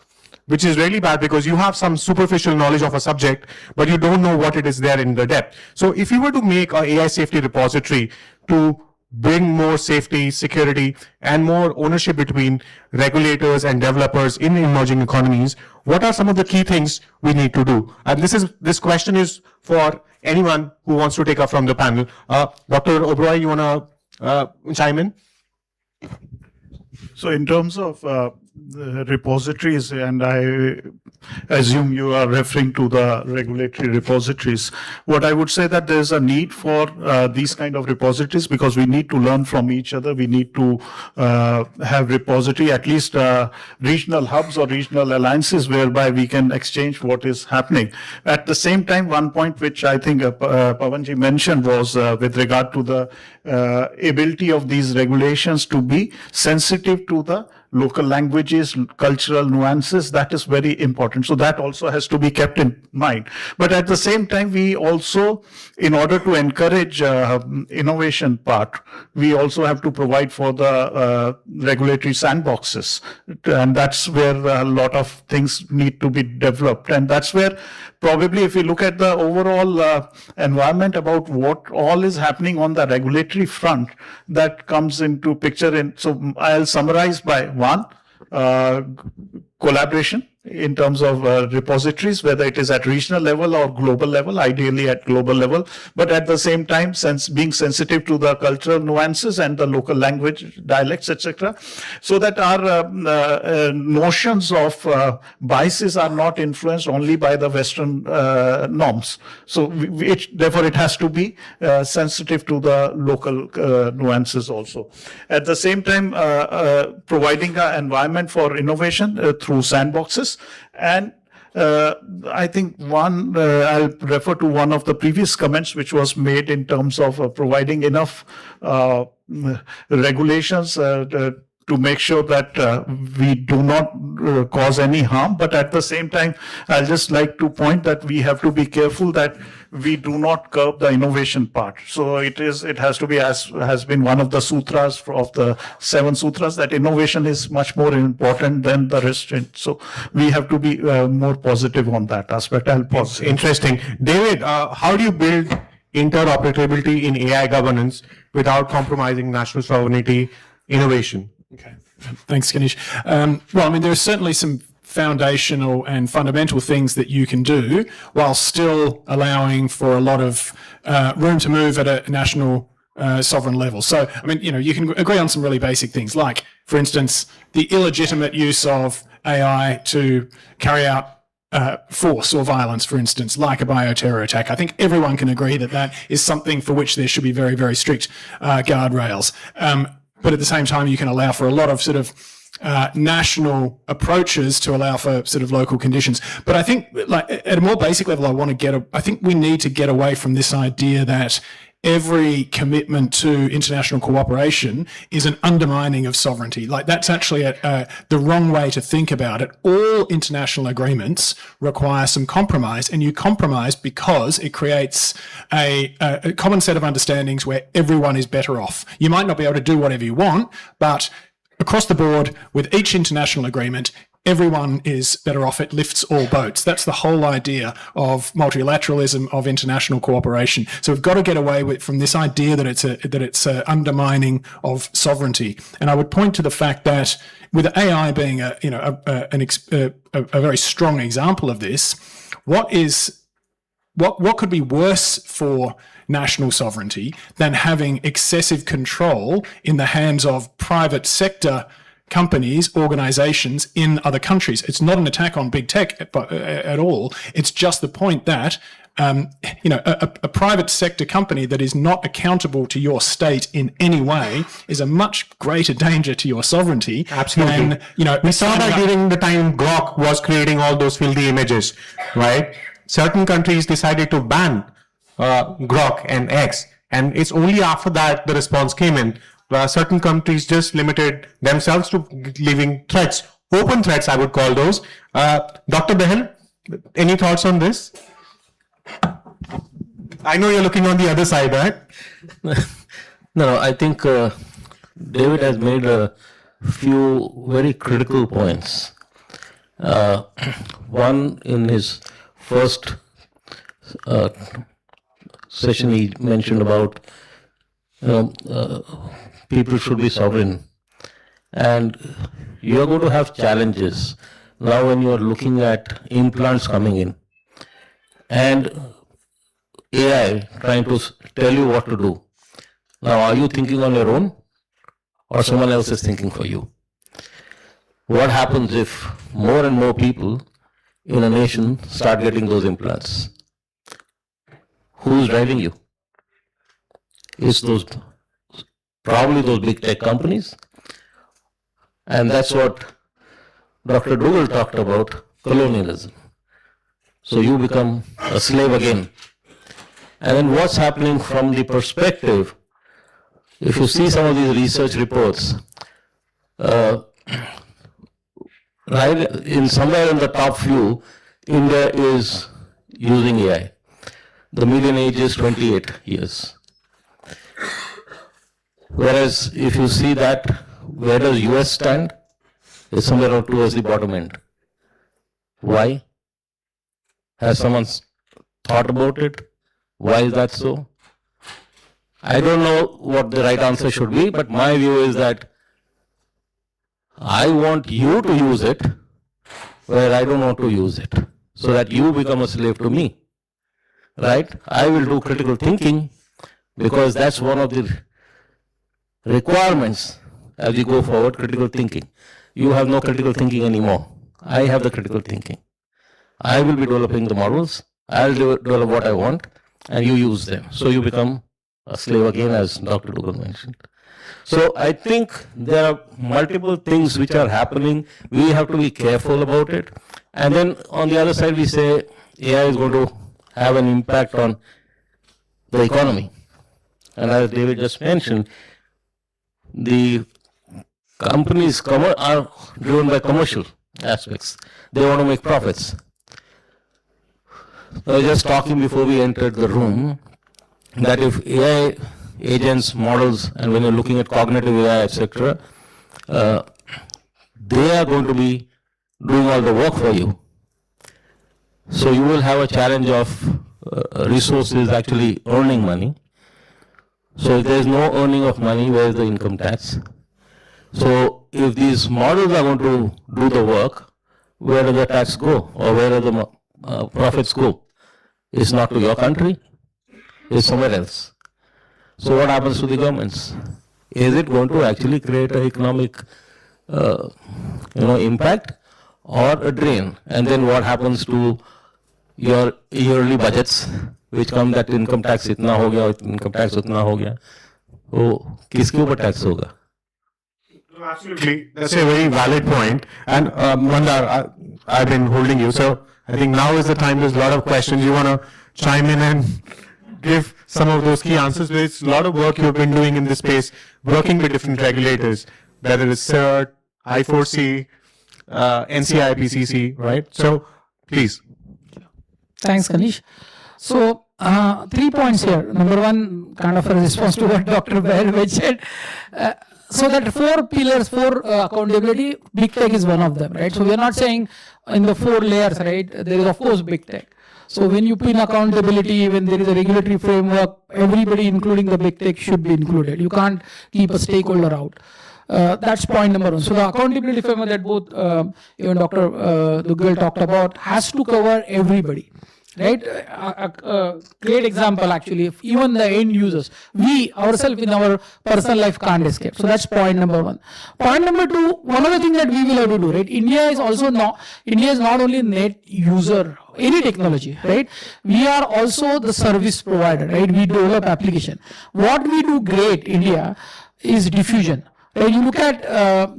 which is really bad because you have some superficial knowledge of a subject, but you don't know what it is there in the depth. So if you were to make an AI safety repository to bring more safety, security, and more ownership between regulators and developers in emerging economies, what are some of the key things we need to do? And this question is for anyone who wants to take up from the panel. Dr. Oberoi, you want to chime in? So in terms of the repositories, and I assume you are referring to the regulatory repositories, what I would say that there's a need for these kind of repositories because we need to learn from each other. We need to have repository, at least regional hubs or regional alliances whereby we can exchange what is happening. At the same time, one point which I think Pawanji mentioned was with regard to the ability of these regulations to be sensitive to the local languages, cultural nuances. That is very important. So that also has to be kept in mind. But at the same time, we also, in order to encourage innovation part, we also have to provide for the regulatory sandboxes. And that's where a lot of things need to be developed. And that's where probably if you look at the overall environment about what all is happening on the regulatory front, that comes into picture. And so I'll summarize by one, collaboration in terms of repositories, whether it is at regional level or global level, ideally at global level, but at the same time, being sensitive to the cultural nuances and the local language, dialects, etc., so that our notions of biases are not influenced only by the Western norms. So therefore, it has to be sensitive to the local nuances also. At the same time, providing an environment for innovation through sandboxes. And I think I'll refer to one of the previous comments which was made in terms of providing enough regulations to make sure that we do not cause any harm. But at the same time, I'll just like to point that we have to be careful that we do not curb the innovation part. So it has to be, as has been one of the sutras of the 7 sutras, that innovation is much more important than the restraint. So we have to be more positive on that aspect. I'll pause. Interesting. David, how do you build interoperability in AI governance without compromising national sovereignty, innovation? Okay. Thanks, Ganesh. Well, I mean, there are certainly some foundational and fundamental things that you can do while still allowing for a lot of room to move at a national sovereign level. So, I mean, you can agree on some really basic things, like, for instance, the illegitimate use of AI to carry out force or violence, for instance, like a bioterror attack. I think everyone can agree that that is something for which there should be very, very strict guardrails. But at the same time, you can allow for a lot of sort of national approaches to allow for sort of local conditions. But I think, like, at a more basic level, I think we need to get away from this idea that every commitment to international cooperation is an undermining of sovereignty. Like, that's actually the wrong way to think about it. All international agreements require some compromise, and you compromise because it creates a common set of understandings where everyone is better off. You might not be able to do whatever you want, but across the board, with each international agreement, everyone is better off. It lifts all boats. That's the whole idea of multilateralism, of international cooperation. So we've got to get away from this idea that it's a undermining of sovereignty. And I would point to the fact that with AI being a very strong example of this, what could be worse for national sovereignty than having excessive control in the hands of private sector companies, organizations in other countries? It's not an attack on big tech at all. It's just the point that a private sector company that is not accountable to your state in any way is a much greater danger to your sovereignty. Absolutely. Than, we saw that during the time Grok was creating all those filthy images, right? Certain countries decided to ban Grok and X, and it's only after that the response came in. Certain countries just limited themselves to leaving threats, open threats, I would call those. Dr. Behan, any thoughts on this? I know you're looking on the other side, right? No, I think David has made a few very critical points. One, in his first session, he mentioned about people should be sovereign, and you're going to have challenges now when you're looking at implants coming in and AI trying to tell you what to do. Now, are you thinking on your own or someone else is thinking for you? What happens if more and more people in a nation start getting those implants? Who's driving you? It's probably those big tech companies. And that's what Dr. Dougal talked about, colonialism. So you become a slave again. And then what's happening from the perspective, if you see some of these research reports, right in somewhere in the top few, India is using AI. The median age is 28 years. Whereas if you see that, where does US stand? It's somewhere around towards the bottom end. Why? Has someone thought about it? Why is that so? I don't know what the right answer should be, but my view is that I want you to use it where I don't want to use it, so that you become a slave to me. Right? I will do critical thinking because that's one of the requirements as we go forward, critical thinking. You have no critical thinking anymore. I have the critical thinking. I will be developing the models. I'll develop what I want and you use them. So you become a slave again, as Dr. Dougal mentioned. So I think there are multiple things which are happening. We have to be careful about it. And then on the other side, we say AI is going to have an impact on the economy. And as David just mentioned, the companies are driven by commercial aspects. They want to make profits. I was just talking before we entered the room that if AI agents, models, and when you're looking at cognitive AI, etc., they are going to be doing all the work for you. So you will have a challenge of resource is actually earning money. So if there is no earning of money, where is the income tax? So if these models are going to do the work, where does the tax go, or where do the profits go? It's not to your country, it's somewhere else. So what happens to the governments? Is it going to actually create an economic impact or a drain? And then what happens to your yearly budgets, which come that income tax itna ho gaya, income tax utna ho gaya? Oh, kiske upar tax hoga? Absolutely, that's a very valid point. And Mandar, I've been holding you, so I think now is the time. There's a lot of questions. You want to chime in and give some of those key answers. There's a lot of work you've been doing in this space, working with different regulators, whether it's CERT, I4C, NCI-PCC, right? So, please. Thanks, Kanish. So, 3 points here. Number one, kind of a response to what Dr. Baer mentioned. So that 4 pillars for accountability, big tech is one of them, right? So we are not saying in the 4 layers, right? There is of course big tech. So when you pin accountability, when there is a regulatory framework, everybody, including the big tech, should be included. You can't keep a stakeholder out. That's point number 1. So the accountability framework that both even Dr. Duggal talked about has to cover everybody. Right? A great example actually, if even the end users, we ourselves in our personal life can't escape. So that's point number 1. Point number 2, one of the things that we will have to do, right? India is not only net user, any technology, right? We are also the service provider, right? We develop application. What we do great, India, is diffusion. Right? You look at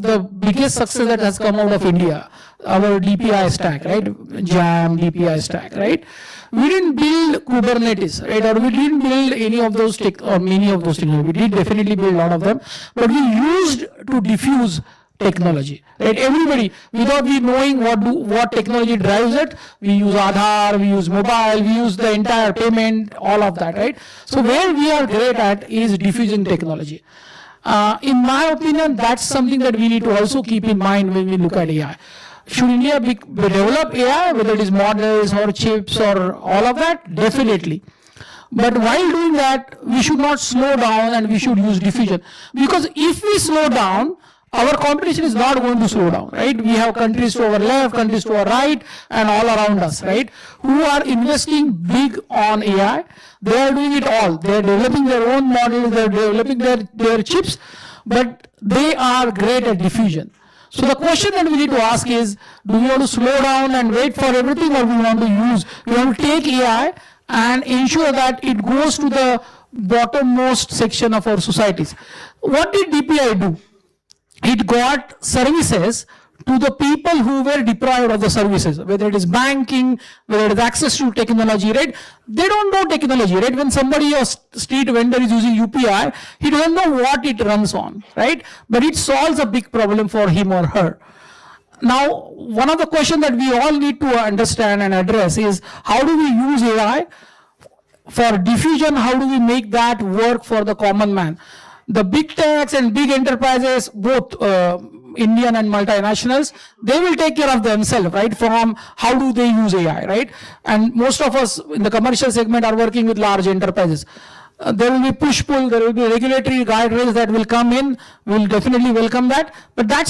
the biggest success that has come out of India, our DPI stack, right? JAM, DPI stack, right? We didn't build Kubernetes, right? Or we didn't build any of those many of those technologies. We did definitely build a lot of them, but we used to diffuse technology, right? Everybody, without we knowing what technology drives it, we use Aadhaar, we use mobile, we use the entire payment, all of that, right? So where we are great at is diffusing technology. In my opinion, that's something that we need to also keep in mind when we look at AI. Should India develop AI, whether it is models or chips or all of that? Definitely. But while doing that, we should not slow down and we should use diffusion. Because if we slow down, our competition is not going to slow down, right? We have countries to our left, countries to our right, and all around us, right? Who are investing big on AI. They are doing it all. They are developing their own models, they are developing their chips, but they are great at diffusion. So the question that we need to ask is, do we want to slow down and wait for everything, or we want to take AI and ensure that it goes to the bottommost section of our societies? What did DPI do? It got services to the people who were deprived of the services, whether it is banking, whether it is access to technology, right? They don't know technology, right? When somebody, a street vendor is using UPI, he doesn't know what it runs on, right? But it solves a big problem for him or her. Now, one of the questions that we all need to understand and address is, how do we use AI for diffusion? How do we make that work for the common man? The big techs and big enterprises, both Indian and multinationals, they will take care of themselves, right? From how do they use AI, right? And most of us in the commercial segment are working with large enterprises. There will be push-pull, there will be regulatory guardrails that will come in. We'll definitely welcome that, but that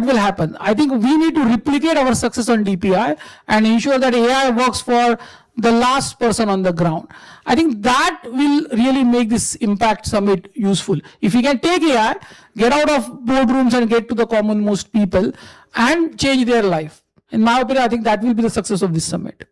will happen. I think we need to replicate our success on DPI and ensure that AI works for the last person on the ground. I think that will really make this Impact Summit useful. If we can take AI, get out of boardrooms and get to the commonmost people and change their life. In my opinion, I think that will be the success of this summit.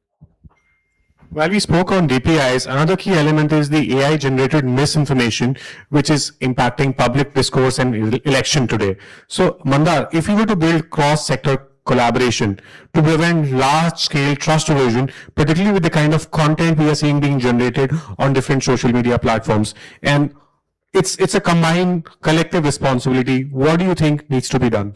While we spoke on DPIs, another key element is the AI-generated misinformation, which is impacting public discourse and election today. So, Mandar, if we were to build cross-sector collaboration to prevent large-scale trust erosion, particularly with the kind of content we are seeing being generated on different social media platforms, and it's a combined collective responsibility, what do you think needs to be done?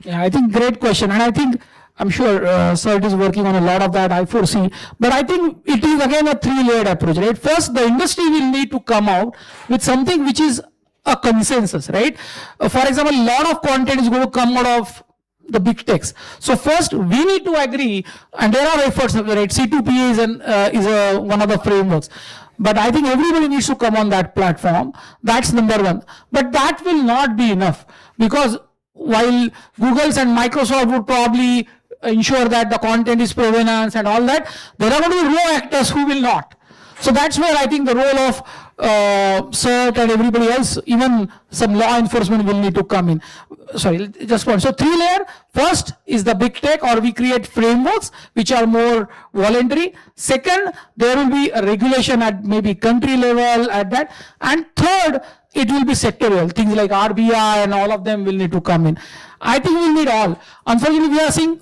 Yeah, I think great question, and I think I'm sure CERT is working on a lot of that, I foresee. But I think it is again a 3-layered approach, right? First, the industry will need to come out with something which is a consensus, right? For example, a lot of content is going to come out of the big techs. So first, we need to agree, and there are efforts, right? C2PA is one of the frameworks. But I think everybody needs to come on that platform. That's number one. But that will not be enough, because while Google's and Microsoft would probably ensure that the content is provenance and all that, there are going to be raw actors who will not. So that's where I think the role of CERT and everybody else, even some law enforcement, will need to come in. Sorry, just one. So 3 layer. First is the big tech, or we create frameworks which are more voluntary. Second, there will be a regulation at maybe country level at that. And third, it will be sectorial. Things like RBI and all of them will need to come in. I think we'll need all. Unfortunately, we are seeing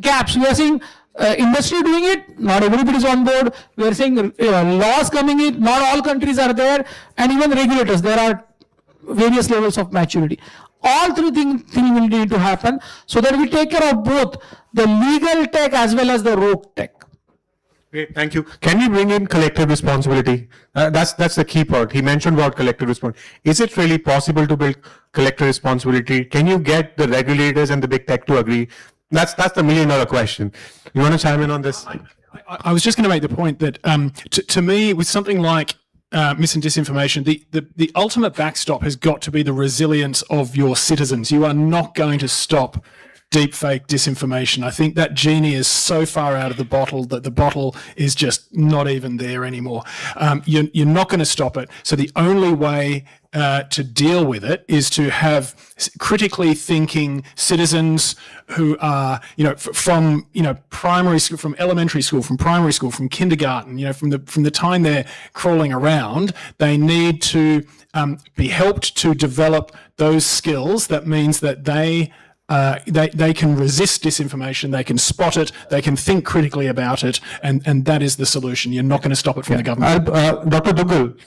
gaps. We are seeing industry doing it, not everybody is on board. We are seeing laws coming in, not all countries are there, and even regulators. There are various levels of maturity. All three things will need to happen so that we take care of both the legal tech as well as the rogue tech. Great, thank you. Can we bring in collective responsibility? That's the key part. He mentioned about collective responsibility. Is it really possible to build collective responsibility? Can you get the regulators and the big tech to agree? That's the $1 million question. You want to chime in on this? I was just going to make the point that to me, with something like mis and disinformation, the ultimate backstop has got to be the resilience of your citizens. You are not going to stop deepfake disinformation. I think that genie is so far out of the bottle that the bottle is just not even there anymore. You're not going to stop it. So the only way to deal with it is to have critically thinking citizens who are, from primary school, from elementary school, from primary school, from kindergarten, from the time they're crawling around. They need to be helped to develop those skills. That means that they can resist disinformation, they can spot it, they can think critically about it, and that is the solution. You're not going to stop it from the government. Dr. Dugal,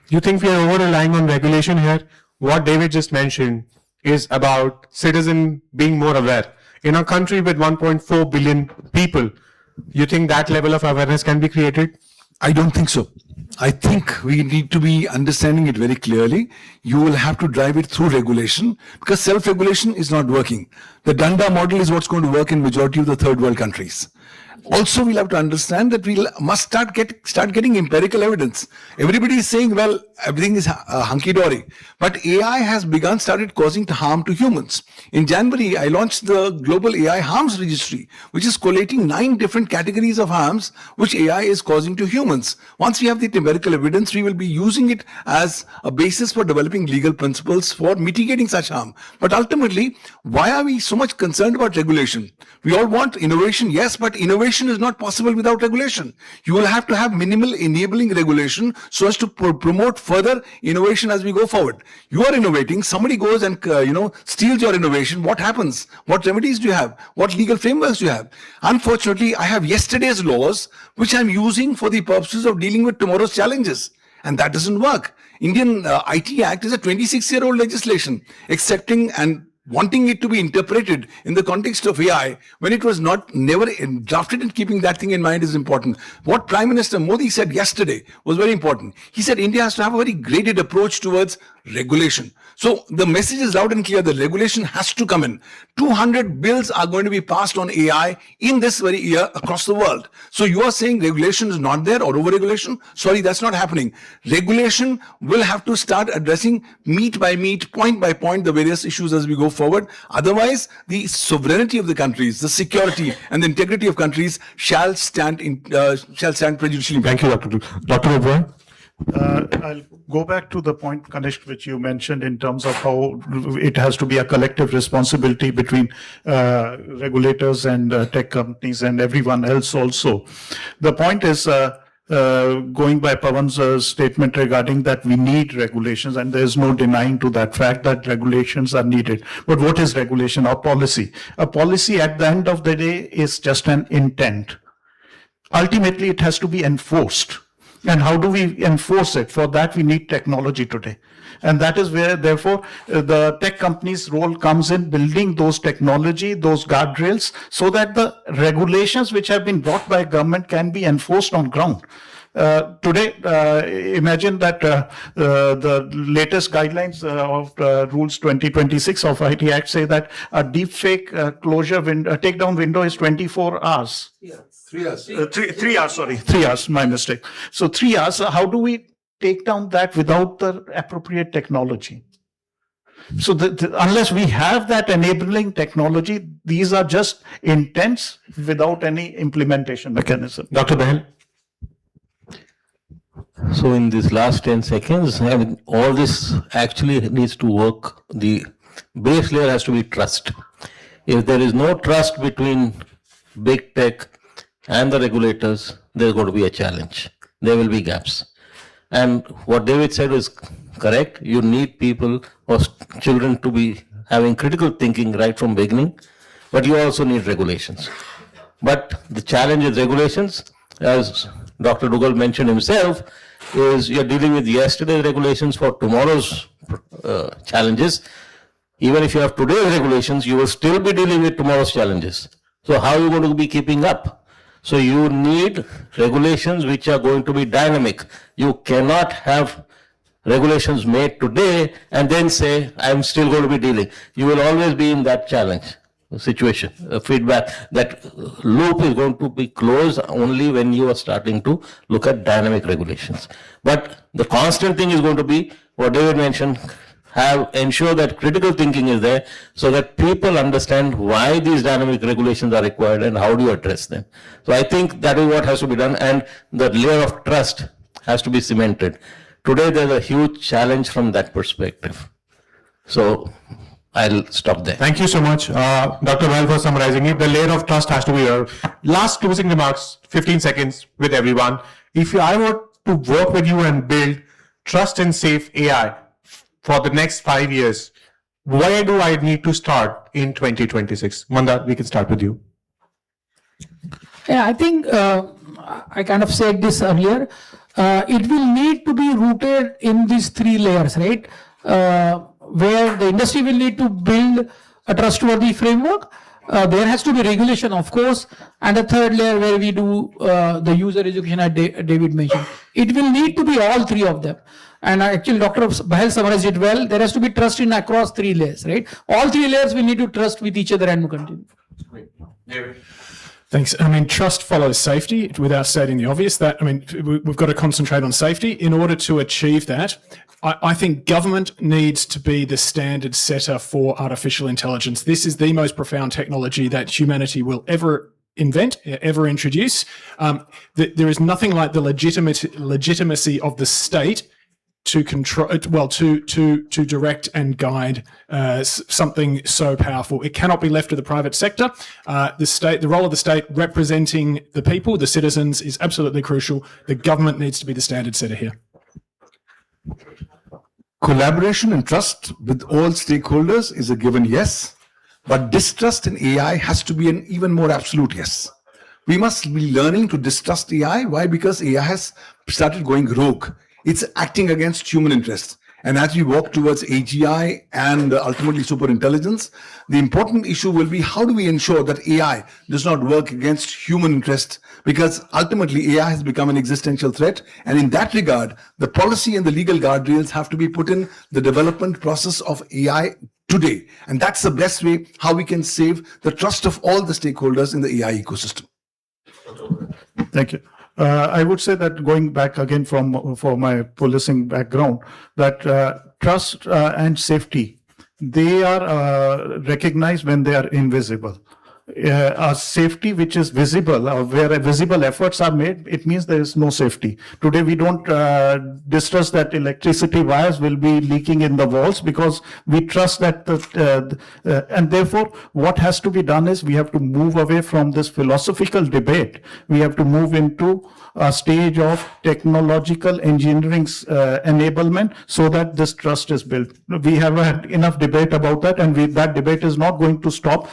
you think we are over-relying on regulation here? What David just mentioned is about citizen being more aware. In a country with 1.4 billion people, you think that level of awareness can be created? I don't think so. I think we need to be understanding it very clearly. You will have to drive it through regulation, because self-regulation is not working. The Danda model is what's going to work in majority of the third world countries. Also, we'll have to understand that we must start getting empirical evidence. Everybody is saying, well, everything is hunky-dory. But AI has started causing harm to humans. In January, I launched the Global AI Harms Registry, which is collating 9 different categories of harms which AI is causing to humans. Once we have the empirical evidence, we will be using it as a basis for developing legal principles for mitigating such harm. But ultimately, why are we so much concerned about regulation? We all want innovation, yes, but innovation is not possible without regulation. You will have to have minimal enabling regulation so as to promote further innovation as we go forward. You are innovating, somebody goes and steals your innovation. What happens? What remedies do you have? What legal frameworks do you have? Unfortunately, I have yesterday's laws which I'm using for the purposes of dealing with tomorrow's challenges, and that doesn't work. Indian IT Act is a 26-year-old legislation, accepting and wanting it to be interpreted in the context of AI when it was never drafted, and keeping that thing in mind is important. What Prime Minister Modi said yesterday was very important. He said India has to have a very graded approach towards regulation. So the message is loud and clear. The regulation has to come in. 200 bills are going to be passed on AI in this very year across the world. So you are saying regulation is not there or over-regulation? Sorry, that's not happening. Regulation will have to start addressing meat by meat, point by point, the various issues as we go forward. Otherwise, the sovereignty of the countries, the security and the integrity of countries shall stand prejudicially. Thank you, Dr. Oberoi. I'll go back to the point, Kanishk, which you mentioned in terms of how it has to be a collective responsibility between regulators and tech companies and everyone else also. The point is, going by Pawan's statement regarding that we need regulations, and there is no denying to that fact that regulations are needed. But what is regulation or policy? A policy at the end of the day is just an intent. Ultimately, it has to be enforced. And how do we enforce it? For that, we need technology today. And that is where, therefore, the tech companies' role comes in building those technology, those guardrails, so that the regulations which have been brought by government can be enforced on ground. Today, imagine that the latest guidelines of Rules 2026 of IT Act say that a deepfake closure window, takedown window is 24 hours. 3 hours. 3 hours, sorry. 3 hours, my mistake. So 3 hours, how do we take down that without the appropriate technology? So unless we have that enabling technology, these are just intents without any implementation mechanism. Dr. Behel? So in these last 10 seconds, I mean, all this actually needs to work. The base layer has to be trust. If there is no trust between big tech and the regulators, there's going to be a challenge. There will be gaps. And what David said is correct. You need people or children to be having critical thinking right from beginning, but you also need regulations. But the challenge with regulations, as Dr. Dugal mentioned himself, is you're dealing with yesterday's regulations for tomorrow's challenges. Even if you have today's regulations, you will still be dealing with tomorrow's challenges. So how are you going to be keeping up? So you need regulations which are going to be dynamic. You cannot have regulations made today and then say, I'm still going to be dealing. You will always be in that challenge situation, feedback. That loop is going to be closed only when you are starting to look at dynamic regulations. But the constant thing is going to be what David mentioned, ensure that critical thinking is there so that people understand why these dynamic regulations are required and how do you address them. So I think that is what has to be done, and the layer of trust has to be cemented. Today there's a huge challenge from that perspective. So I'll stop there. Thank you so much, Dr. Well, for summarizing it. The layer of trust has to be here. Last closing remarks, 15 seconds with everyone. If I were to work with you and build trust and safe AI for the next 5 years, where do I need to start in 2026? Mandar, we can start with you. Yeah, I think I kind of said this earlier. It will need to be rooted in these three layers, right? Where the industry will need to build a trustworthy framework. There has to be regulation, of course, and the third layer where we do the user education, as David mentioned. It will need to be all three of them. And actually, Dr. Bahel summarized it well. There has to be trust in across three layers, right? All three layers will need to trust with each other and continue. Thanks. I mean, trust follows safety without stating the obvious. That, I mean, we've got to concentrate on safety. In order to achieve that, I think government needs to be the standard setter for artificial intelligence. This is the most profound technology that humanity will ever invent, ever introduce. There is nothing like the legitimacy of the state to control, well, to direct and guide something so powerful. It cannot be left to the private sector. The role of the state representing the people, the citizens, is absolutely crucial. The government needs to be the standard setter here. Collaboration and trust with all stakeholders is a given yes, but distrust in AI has to be an even more absolute yes. We must be learning to distrust AI. Why? Because AI has started going rogue. It's acting against human interests. And as we walk towards AGI and ultimately superintelligence, the important issue will be how do we ensure that AI does not work against human interest? Because ultimately AI has become an existential threat. And in that regard, the policy and the legal guardrails have to be put in the development process of AI today. And that's the best way how we can save the trust of all the stakeholders in the AI ecosystem. Thank you. I would say that going back again for my policing background, that trust and safety, they are recognized when they are invisible. A safety which is visible, where visible efforts are made, it means there is no safety. Today we don't distrust that electricity wires will be leaking in the walls because we trust that, and therefore what has to be done is we have to move away from this philosophical debate. We have to move into a stage of technological engineering enablement so that this trust is built. We have had enough debate about that, and that debate is not going to stop.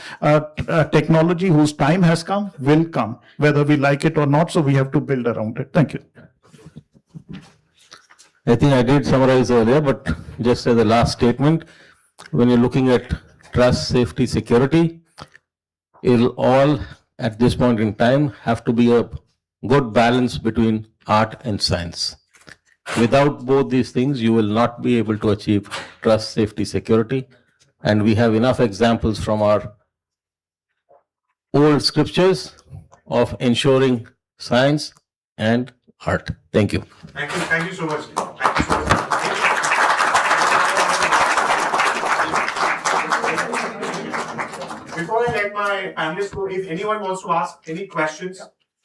Technology whose time has come will come, whether we like it or not. So we have to build around it. Thank you. I think I did summarize earlier, but just as a last statement, when you're looking at trust, safety, security, it'll all at this point in time have to be a good balance between art, and science. Without both these things, you will not be able to achieve trust, safety, security. And we have enough examples from our old scriptures of ensuring science and art. Thank you. Thank you so much. Thank you so much. Before I let my panelists go, if anyone wants to ask any questions,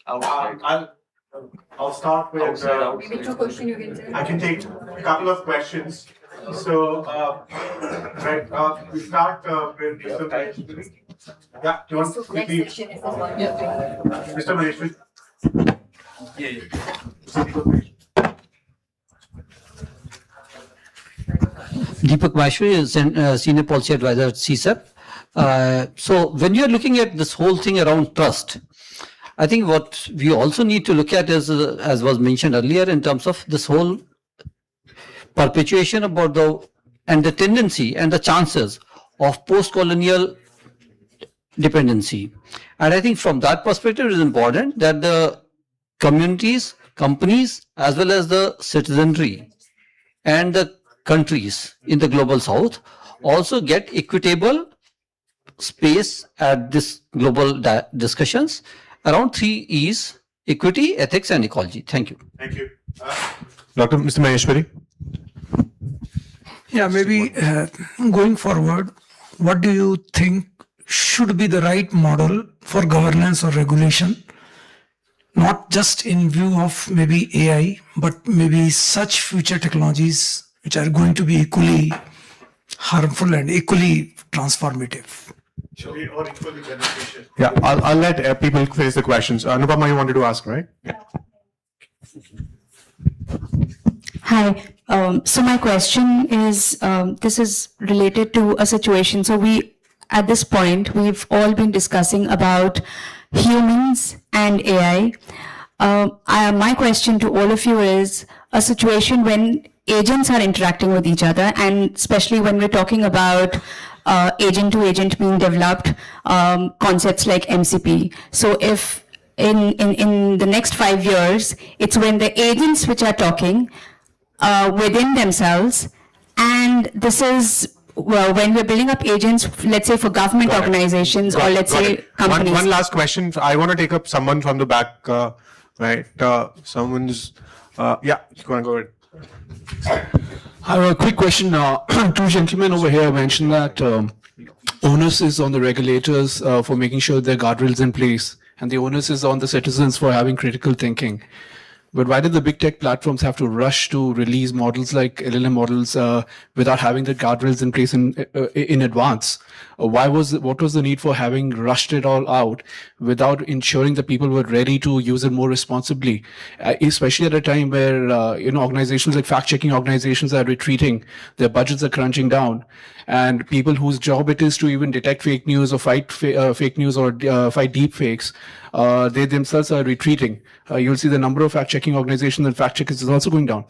I'll start with. Maybe two questions you can take. I can take a couple of questions. So, right, we start with Mr. Maheshwari. Yeah, do you want to quickly? Next session is this one. Mr. Maheshwari. Deepak Maheshwari is Senior Policy Advisor at CSEP. So when you're looking at this whole thing around trust, I think what we also need to look at is, as was mentioned earlier, in terms of this whole perpetuation about the tendency and the chances of post-colonial dependency. And I think from that perspective, it is important that the communities, companies, as well as the citizenry and the countries in the global south also get equitable space at this global discussions around 3 E's: equity, ethics, and ecology. Thank you. Thank you. Mr. Maheshwari. Yeah, maybe going forward, what do you think should be the right model for governance or regulation? Not just in view of maybe AI, but maybe such future technologies which are going to be equally harmful and equally transformative. Or equally beneficial. Yeah, I'll let people face the questions. Anupama, you wanted to ask, right? Hi. So my question is, this is related to a situation. So at this point, we've all been discussing about humans and AI. My question to all of you is a situation when agents are interacting with each other, and especially when we're talking about agent to agent being developed, concepts like MCP. So if in the next 5 years, it's when the agents which are talking within themselves, and this is when we're building up agents, let's say for government organizations or let's say companies. One last question. I want to take up someone from the back, right? Someone's, yeah, go ahead. I have a quick question. Two gentlemen over here mentioned that onus is on the regulators for making sure there are guardrails in place, and the onus is on the citizens for having critical thinking. But why did the big tech platforms have to rush to release models like LLM models without having the guardrails in place in advance? What was the need for having rushed it all out without ensuring that people were ready to use it more responsibly, especially at a time where organizations like fact-checking organizations are retreating, their budgets are crunching down, and people whose job it is to even detect fake news or fight fake news or fight deep fakes, they themselves are retreating. You'll see the number of fact-checking organizations and fact-checkers is also going down.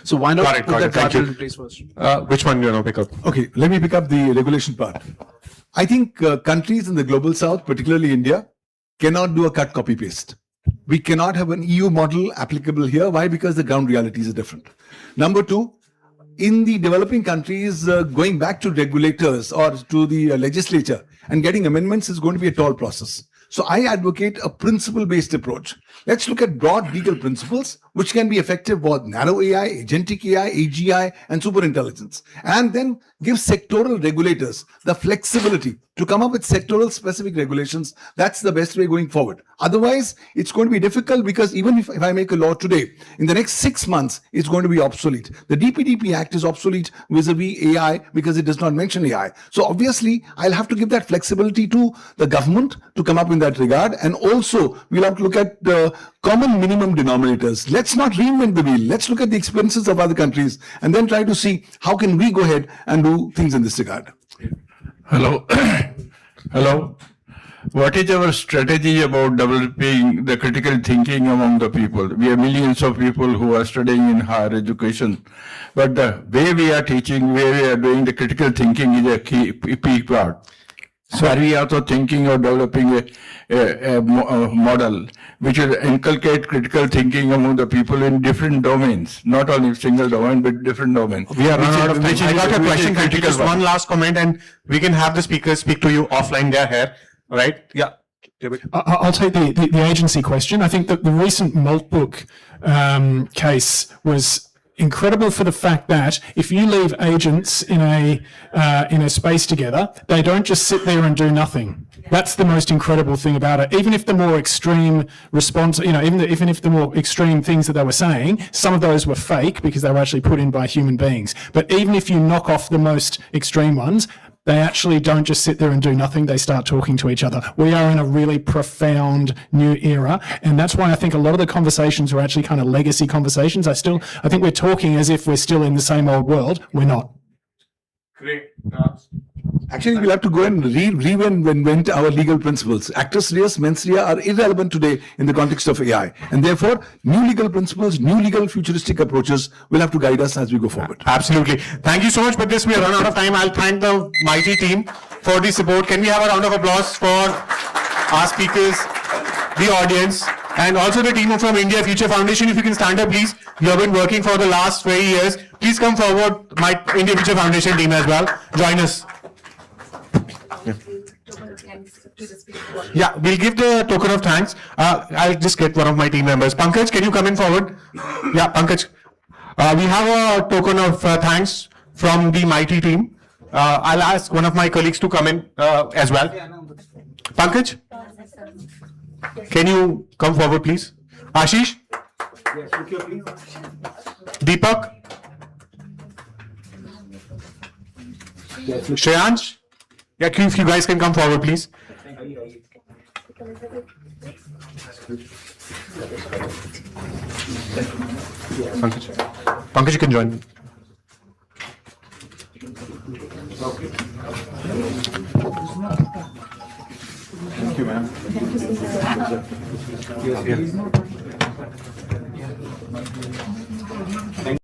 So why not put that guardrail in place first? Which one do you want to pick up? Okay, let me pick up the regulation part. I think countries in the global south, particularly India, cannot do a cut, copy, paste. We cannot have an EU model applicable here. Why? Because the ground realities are different. Number two, in the developing countries, going back to regulators or to the legislature and getting amendments is going to be a tall process. So I advocate a principle-based approach. Let's look at broad legal principles, which can be effective for narrow AI, agentic AI, AGI, and superintelligence. And then give sectoral regulators the flexibility to come up with sectoral specific regulations. That's the best way going forward. Otherwise, it's going to be difficult because even if I make a law today, in the next 6 months, it's going to be obsolete. The DPDP Act is obsolete vis-a-vis AI because it does not mention AI. So obviously, I'll have to give that flexibility to the government to come up in that regard. And also, we'll have to look at the common minimum denominators. Let's not reinvent the wheel. Let's look at the experiences of other countries and then try to see how can we go ahead and do things in this regard. Hello. Hello. What is our strategy about developing the critical thinking among the people? We have millions of people who are studying in higher education, but the way we are teaching, way we are doing the critical thinking is a key part. So are we also thinking of developing a model which will inculcate critical thinking among the people in different domains, not only single domain, but different domains? We are running out of time. I got your question. Thank you. Just Critical one last comment, and we can have the speakers speak to you offline. They're here, right? Yeah. I'll take the agency question. I think that the recent Maltbook case was incredible for the fact that if you leave agents in a space together, they don't just sit there and do nothing. That's the most incredible thing about it. Even if the more extreme response, even if the more extreme things that they were saying, some of those were fake because they were actually put in by human beings. But even if you knock off the most extreme ones, they actually don't just sit there and do nothing. They start talking to each other. We are in a really profound new era. And that's why I think a lot of the conversations are actually kind of legacy conversations. I think we're talking as if we're still in the same old world. We're not. Great. Actually, we'll have to go and reinvent our legal principles. Actus reus, mens rea are irrelevant today in the context of AI. And therefore, new legal principles, new legal futuristic approaches will have to guide us as we go forward. Absolutely. Thank you so much. But this, we are run out of time. I'll thank the mighty team for the support. Can we have a round of applause for our speakers, the audience, and also the team from India Future Foundation? If you can stand up, please. You have been working for the last 20 years. Please come forward, my India Future Foundation team as well. Join us. Yeah, we'll give the token of thanks. I'll just get one of my team members. Pankaj, can you come in forward? Yeah, Pankaj. We have a token of thanks from the mighty team. I'll ask one of my colleagues to come in as well. Pankaj, can you come forward, please? Ashish? Deepak? Shreyansh? Yeah, if you guys can come forward, please. Pankaj, you can join. Thank you, ma'am. Thank you.